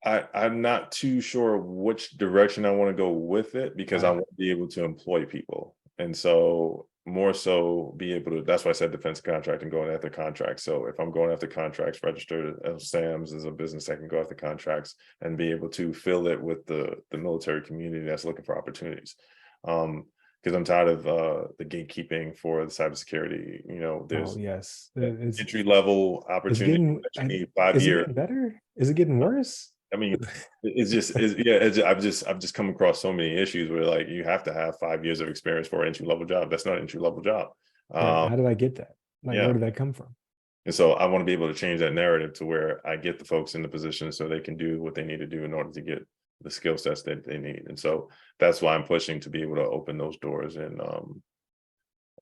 I'm not too sure which direction I want to go with it, because I uh, want to be able to employ people. And so more so be able to, that's why I said defense contract and going after contracts. So if I'm going after contracts, registered as SAMS as a business, I can go after contracts and be able to fill it with the military community that's looking for opportunities. Because I'm tired of the gatekeeping for the cybersecurity. oh There's yes, entry level it's opportunity getting, that you need 5 years. getting better? Is it getting worse? I mean, yeah. I've just come across so many issues where like you have to have 5 years of experience for an entry level job. That's not an entry level job. Right. Um, How did I get that? Like, yeah, where did that come from? and so I want to be able to change that narrative to where I get the folks in the position so they can do what they need to do in order to get the skill sets that they need. And so that's why I'm pushing to be able to open those doors and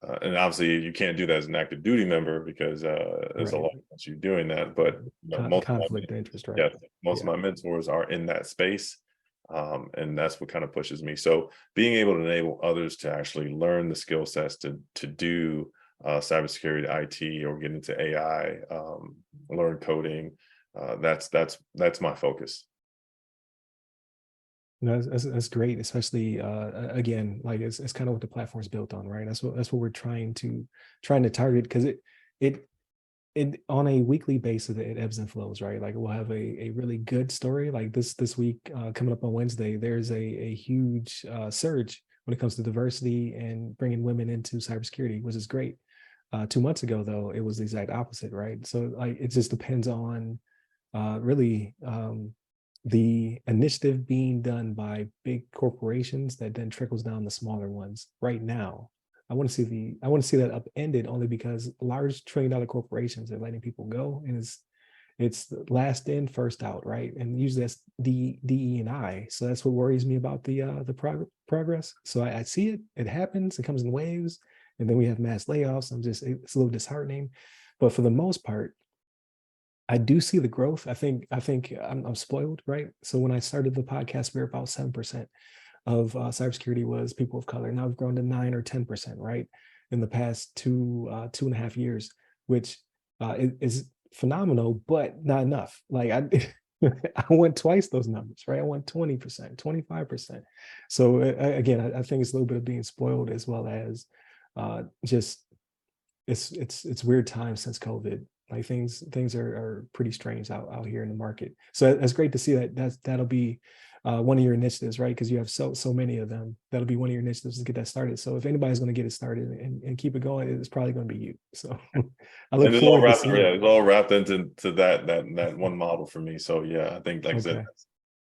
And obviously you can't do that as an active duty member because there's a Right. law against you doing that. But most of my Conflict of interest, right? yes, most of Yeah. my mentors are in that space. And that's what kind of pushes me. So being able to enable others to actually learn the skill sets to do cybersecurity, IT, or get into AI, learn coding, that's my focus. No, that's great, especially again, like it's kind of what the platform's built on, right? That's what we're trying to target because it it on a weekly basis it ebbs and flows, right? Like we'll have a really good story like this week coming up on Wednesday. There's a huge surge when it comes to diversity and bringing women into cybersecurity, which is great. 2 months ago, though, it was the exact opposite, right? So like it just depends on really the initiative being done by big corporations that then trickles down the smaller ones. Right now, I want to see that upended only because large $1 trillion corporations are letting people go, and it's last in first out, right? And usually that's D E and I. So that's what worries me about the progress. So I see it, it happens, it comes in waves, and then we have mass layoffs. It's a little disheartening, but for the most part, I do see the growth. I think I'm spoiled, right? So when I started the podcast, we were about 7% of cybersecurity was people of color. Now we've grown to 9 or 10%, right, in the past 2.5 years, which is phenomenal, but not enough. Like I, I want twice those numbers, right? I want 20%, 25%. So again, I think it's a little bit of being spoiled as well as just it's weird times since COVID. Like things are pretty strange out here in the market. So that's great to see that'll be one of your initiatives, right? Because you have so many of them. That'll be one of your initiatives to get that started. So if anybody's going to get it started and keep it going, it's probably going to be you. So I look And it's all forward to wrapped, seeing yeah, it. it's all wrapped into that one model for me. So yeah, I think, like I said, Okay.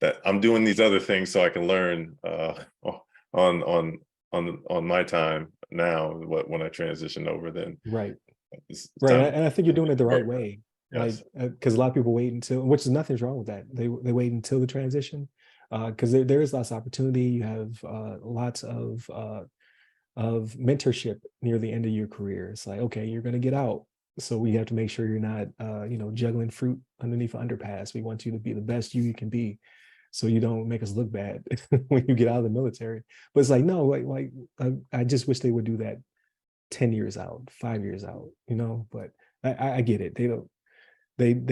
that I'm doing these other things so I can learn on on my time now. When I transition over, then Right. it's Right. time And I think you're doing it the to right work. way. Like, Yes. because a lot of people wait until, which is nothing's wrong with that. They wait until the transition, because there is lots of opportunity. You have lots of mentorship near the end of your career. It's like, okay, you're going to get out. So we have to make sure you're not, juggling fruit underneath an underpass. We want you to be the best you can be, so you don't make us look bad when you get out of the military. But it's like, no, like I just wish they would do that 10 years out, 5 years out, but I get it. They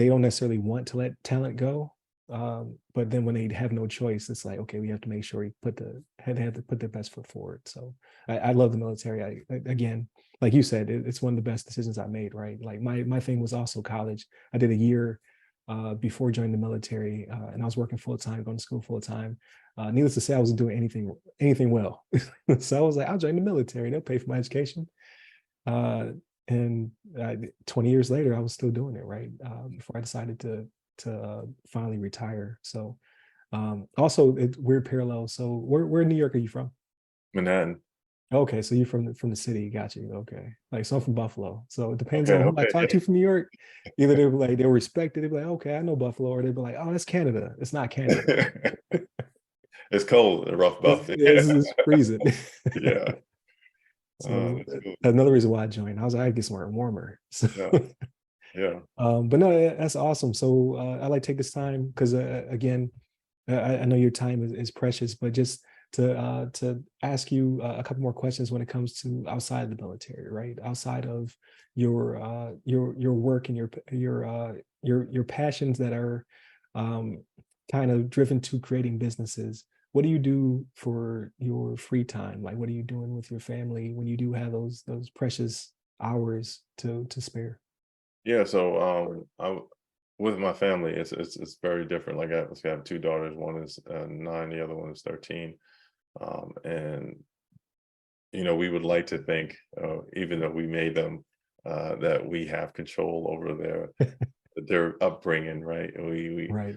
don't necessarily want to let talent go. But then when they have no choice, it's like, okay, we have to make sure we have to put their best foot forward. So I love the military. Again, like you said, it's one of the best decisions I made, right? Like my thing was also college. I did a year before joining the military, and I was working full time, going to school full time. Needless to say, I wasn't doing anything well. So I was like, I'll join the military. They'll pay for my education. Uh, and 20 years later, I was still doing it, right? Before I decided to finally retire. So also it's weird parallel. So where in New York are you from? Manhattan. Okay, so you're from the city. Got you. Okay, like so I'm from Buffalo. So it depends Okay. on who I Okay. talk to from New York. Either they're like they'll respect it. They'll be like, okay, I know Buffalo, or they'll be like, oh, that's Canada. It's not Canada. Yeah. It's cold and rough It's, buff. Yeah. it's freezing. Yeah. So That's cool. another reason why I joined. I was like, I get somewhere warmer. So Yeah. Yeah. but no, that's awesome. So I like to take this time because again, I know your time is precious, but just to ask you a couple more questions when it comes to outside of the military, right? Outside of your work and your passions that are um, kind of driven to creating businesses. What do you do for your free time? Like, what are you doing with your family when you do have those precious hours to spare? Yeah. So with my family, it's very different. Like I have two daughters. One is 9, the other one is 13. And we would like to think, even though we made them, that we have control over their upbringing, right? Right,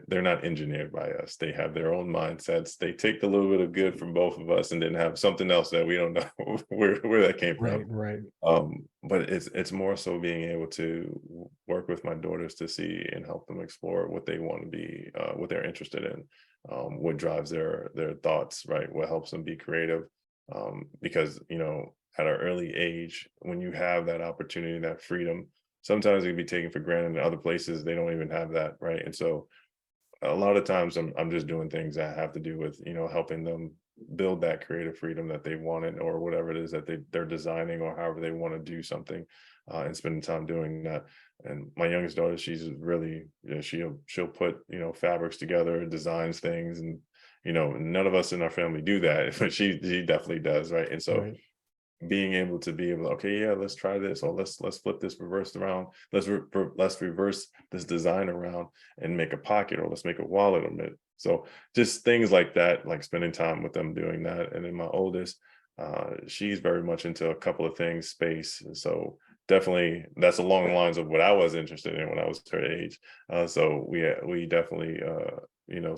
They're not engineered by us. They have their own mindsets. They take a little bit of good from both of us, and then have something else that we don't know where that came from. right. But it's more so being able to work with my daughters to see and help them explore what they want to be, what they're interested in, what drives their thoughts, right? What helps them be creative. Because at an early age, when you have that opportunity, that freedom, sometimes it can be taken for granted. In other places, they don't even have that, right? And so a lot of times I'm just doing things that have to do with, helping them build that creative freedom that they wanted, or whatever it is that they're designing, or however they want to do something, and spending time doing that. And my youngest daughter, she's really, she'll put, fabrics together, designs things, and none of us in our family do that, but she definitely does, right? And so Right. being able to be able to, okay, yeah, let's try this, or let's flip this reversed around, let's reverse this design around and make a pocket, or let's make a wallet on it. So just things like that, like spending time with them doing that. And then my oldest, she's very much into a couple of things, space. And so definitely that's along the lines of what I was interested in when I was her age. So we definitely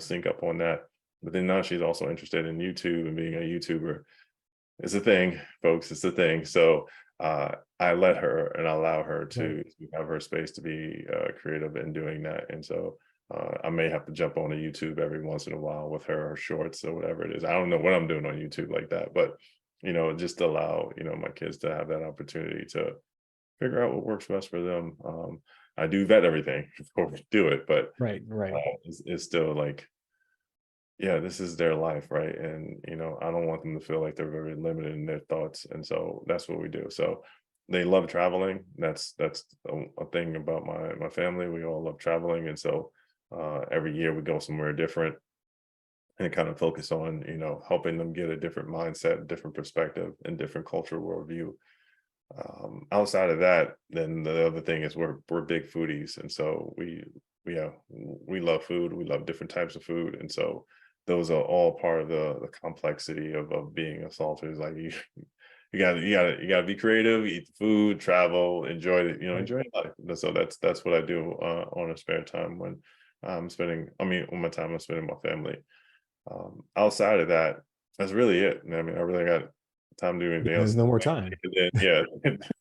sync up on that. But then now she's also interested in YouTube and being a YouTuber. It's a thing, folks. It's a thing. So I let her and allow her Right. to have her space to be creative in doing that. And so I may have to jump on a YouTube every once in a while with her, or shorts, or whatever it is. I don't know what I'm doing on YouTube like that, but just allow my kids to have that opportunity to figure out what works best for them. I do vet everything before we do it, but Right. Right. it's still like, yeah, this is their life, right? And I don't want them to feel like they're very limited in their thoughts, and so that's what we do. So they love traveling. That's a thing about my family. We all love traveling, and so every year we go somewhere different, and kind of focus on helping them get a different mindset, different perspective, and different cultural worldview. Outside of that, then the other thing is we're big foodies, and so we love food. We love different types of food, and so those are all part of the complexity of being a salter. Is like you gotta be creative, eat the food, travel, enjoy it, Right. enjoy life. And so that's what I do on a spare time when I'm spending. I mean, on my time I'm spending with my family. Outside of that, that's really it. I mean, I really got time to do anything There's else. no more time. And then, yeah,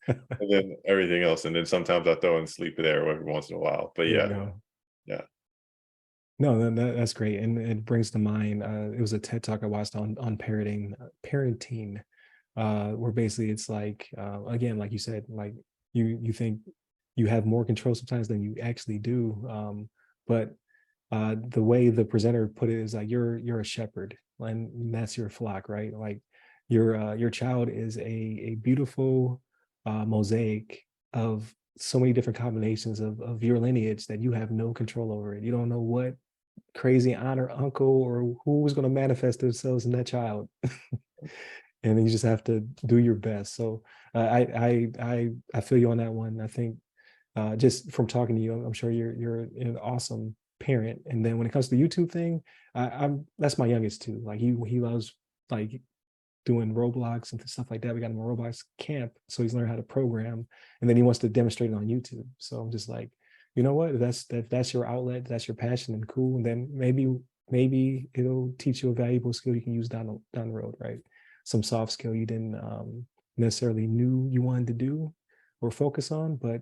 and then everything else, and then sometimes I throw in sleep there every once in a while. But There you yeah, go. yeah, No, that's great, and it brings to mind. It was a TED talk I watched on parenting, where basically it's like, again, like you said, like you think you have more control sometimes than you actually do. But the way the presenter put it is like you're a shepherd, and that's your flock, right? Like your child is a beautiful mosaic of so many different combinations of your lineage that you have no control over it. You don't know what crazy aunt or uncle or who's going to manifest themselves in that child. And then you just have to do your best. So I feel you on that one. I think just from talking to you, I'm sure you're an awesome parent. And then when it comes to the YouTube thing, I'm that's my youngest too. Like he loves like doing Roblox and stuff like that. We got him a Roblox camp, so he's learned how to program, and then he wants to demonstrate it on YouTube. So I'm just like, you know what? If that's your outlet, that's your passion, and cool. And then maybe it'll teach you a valuable skill you can use down the road, right? Some soft skill you didn't necessarily knew you wanted to do or focus on, but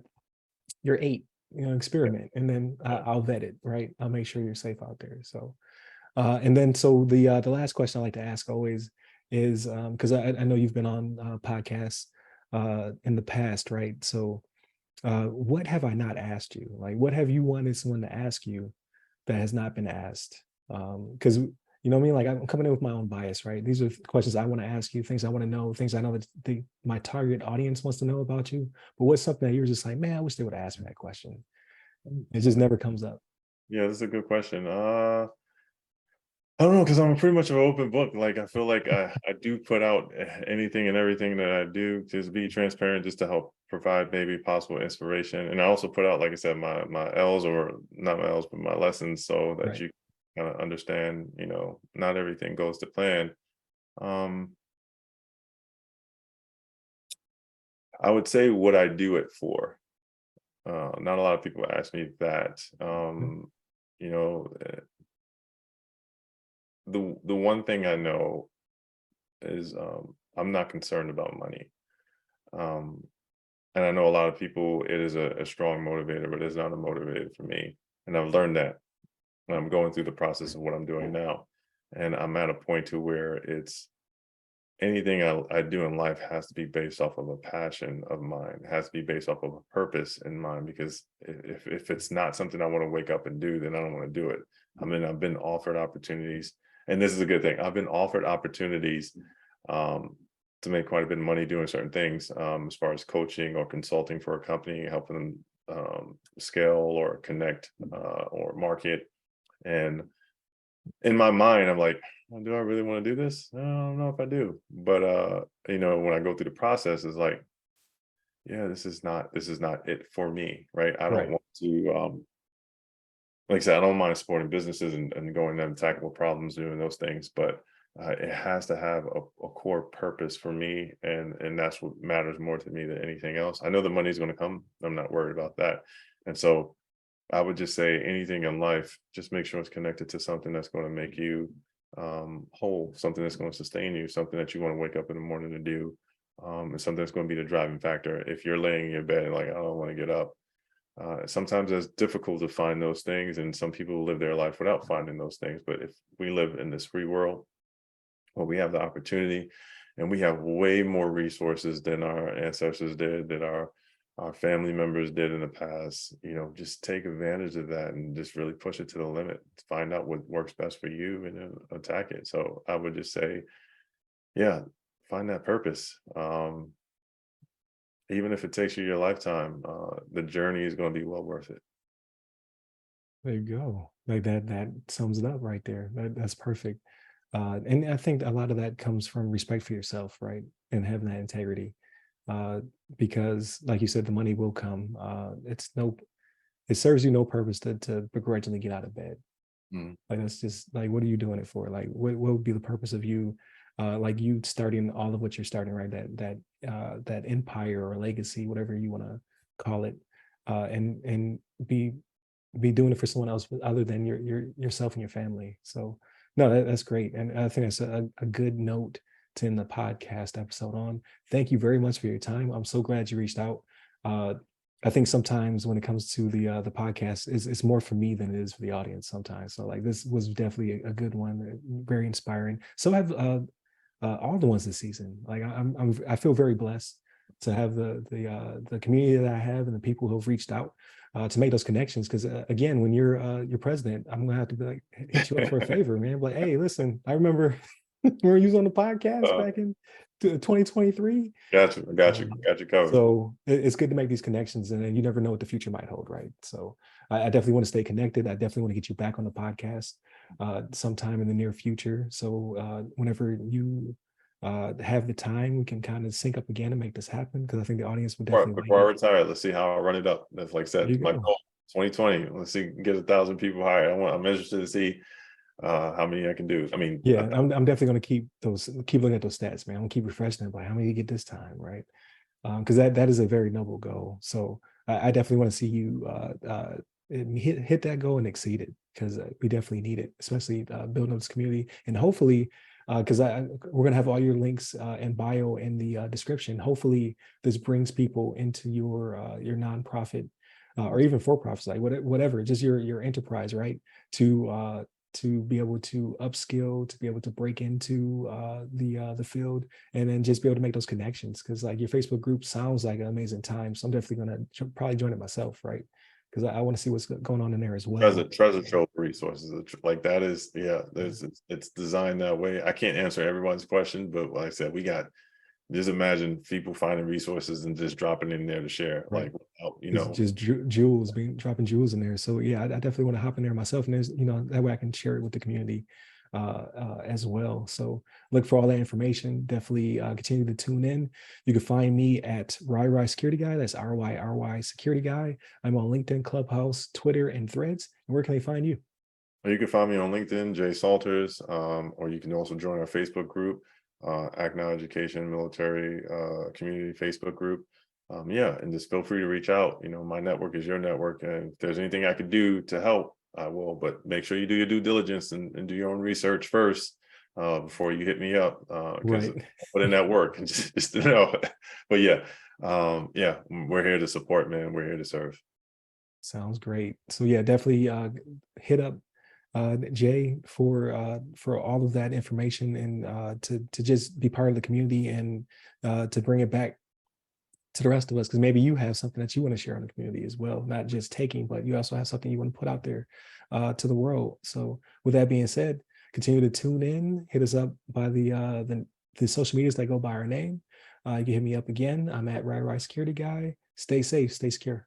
you're 8, experiment, and then yeah. I'll vet it, right? I'll make sure you're safe out there. So and then so the last question I like to ask always is because I know you've been on podcasts in the past, right? So what have I not asked you? Like, what have you wanted someone to ask you that has not been asked? Because you know what I mean? Like I'm coming in with my own bias, right? These are questions I want to ask you, things I want to know, things I know that my target audience wants to know about you. But what's something that you're just like, man, I wish they would have asked me that question. It just never comes up. Yeah, that's a good question. I don't know, because I'm pretty much an open book. Like I feel like I do put out anything and everything that I do, just be transparent, just to help provide maybe possible inspiration. And I also put out, like I said, my L's, or not my L's, but my lessons, so that Right. you kind of understand, not everything goes to plan. Um, I would say what I do it for. Not a lot of people ask me that. Mm. You know, the one thing I know is I'm not concerned about money. Um, and I know a lot of people, it is a strong motivator, but it's not a motivator for me. And I've learned that. And I'm going through the process of what I'm doing now. And I'm at a point to where anything I do in life has to be based off of a passion of mine. It has to be based off of a purpose in mind, because if it's not something I want to wake up and do, then I don't want to do it. I mean, I've been offered opportunities, and this is a good thing. I've been offered opportunities um, to make quite a bit of money doing certain things, as far as coaching or consulting for a company, helping them scale or connect or market. And in my mind, I'm like, well, do I really want to do this? I don't know if I do. But when I go through the process, it's like, yeah, this is not it for me, right? I don't Right. want to like I said, I don't mind supporting businesses and going them tackle problems, doing those things, but it has to have a core purpose for me, and that's what matters more to me than anything else. I know the money's going to come. I'm not worried about that. And so I would just say anything in life, just make sure it's connected to something that's going to make you whole, something that's going to sustain you, something that you want to wake up in the morning to do, and something that's going to be the driving factor. If you're laying in your bed and like, I don't want to get up, sometimes it's difficult to find those things, and some people live their life without finding those things. But if we live in this free world, well, we have the opportunity, and we have way more resources than our ancestors did, that our family members did in the past. Just take advantage of that and just really push it to the limit. Find out what works best for you and then attack it. So I would just say, yeah, find that purpose. Even if it takes you your lifetime, the journey is going to be well worth it. There you go. Like that sums it up right there. That's perfect. And I think a lot of that comes from respect for yourself, right? And having that integrity. Uh, because like you said, the money will come. It serves you no purpose to begrudgingly get out of bed. Mm. Like that's just like, what are you doing it for? Like what would be the purpose of you like you starting all of what you're starting, right? That empire or legacy, whatever you want to call it, and be doing it for someone else other than yourself and your family. So no, that's great. And I think that's a good note to end the podcast episode on. Thank you very much for your time. I'm so glad you reached out. Uh, I think sometimes when it comes to the podcast, it's more for me than it is for the audience sometimes. So like this was definitely a good one, very inspiring. So have all the ones this season. Like I feel very blessed to have the community that I have and the people who have reached out to make those connections. Because again, when you're president, I'm gonna have to be like hit you up for a favor, man. Like, hey, listen, I remember when you was on the podcast Uh, back in 2023. got you, Um, got you covered. so it's good to make these connections, and then you never know what the future might hold, right? So I definitely want to stay connected. I definitely want to get you back on the podcast sometime in the near future. So whenever you have the time, we can kind of sync up again and make this happen, because I think the audience would definitely like Before I it. retire, let's see how I run it up. That's like I There you said, my go. goal, 2020. Let's see, get 1,000 people hired. I'm interested to see how many I can do. I mean, Yeah, I'm definitely going to keep looking at those stats, man. I'm gonna keep refreshing them. Like, how many you get this time, right? Because that is a very noble goal. So I definitely want to see you hit that goal and exceed it, because we definitely need it, especially building up this community. And hopefully, because we're gonna have all your links and bio in the description. Hopefully, this brings people into your nonprofit or even for profits, like whatever, just your enterprise, right? To be able to upskill, to be able to break into the field, and then just be able to make those connections. Because like your Facebook group sounds like an amazing time, so I'm definitely gonna probably join it myself, right? Because I want to see what's going on in there as well. treasure trove of resources. Like that is, yeah, it's designed that way. I can't answer everyone's question, but like I said, we got, just imagine people finding resources and just dropping in there to share, Right. like without, It's just jewels being dropping jewels in there. So yeah, I definitely want to hop in there myself, and there's that way I can share it with the community as well. So look for all that information. Definitely continue to tune in. You can find me at RyRy Security Guy. That's RYRY Security Guy. I'm on LinkedIn, Clubhouse, Twitter, and Threads. And where can they find you? you can find me on LinkedIn, Jay Salters, or you can also join our Facebook group, Act Now Education Military Community Facebook group. Yeah, and just feel free to reach out. My network is your network, and if there's anything I could do to help, I will. But make sure you do your due diligence and do your own research first before you hit me up, because Right. put in that work and just to know. But yeah, yeah, we're here to support, man. We're here to serve. Sounds great. So yeah, definitely hit up Jay, for all of that information, and to just be part of the community, and to bring it back to the rest of us, because maybe you have something that you want to share on the community as well, not just taking, but you also have something you want to put out there to the world. So with that being said, continue to tune in, hit us up by the social medias that go by our name. You can hit me up again. I'm at Rai Security Guy. Stay safe, stay secure.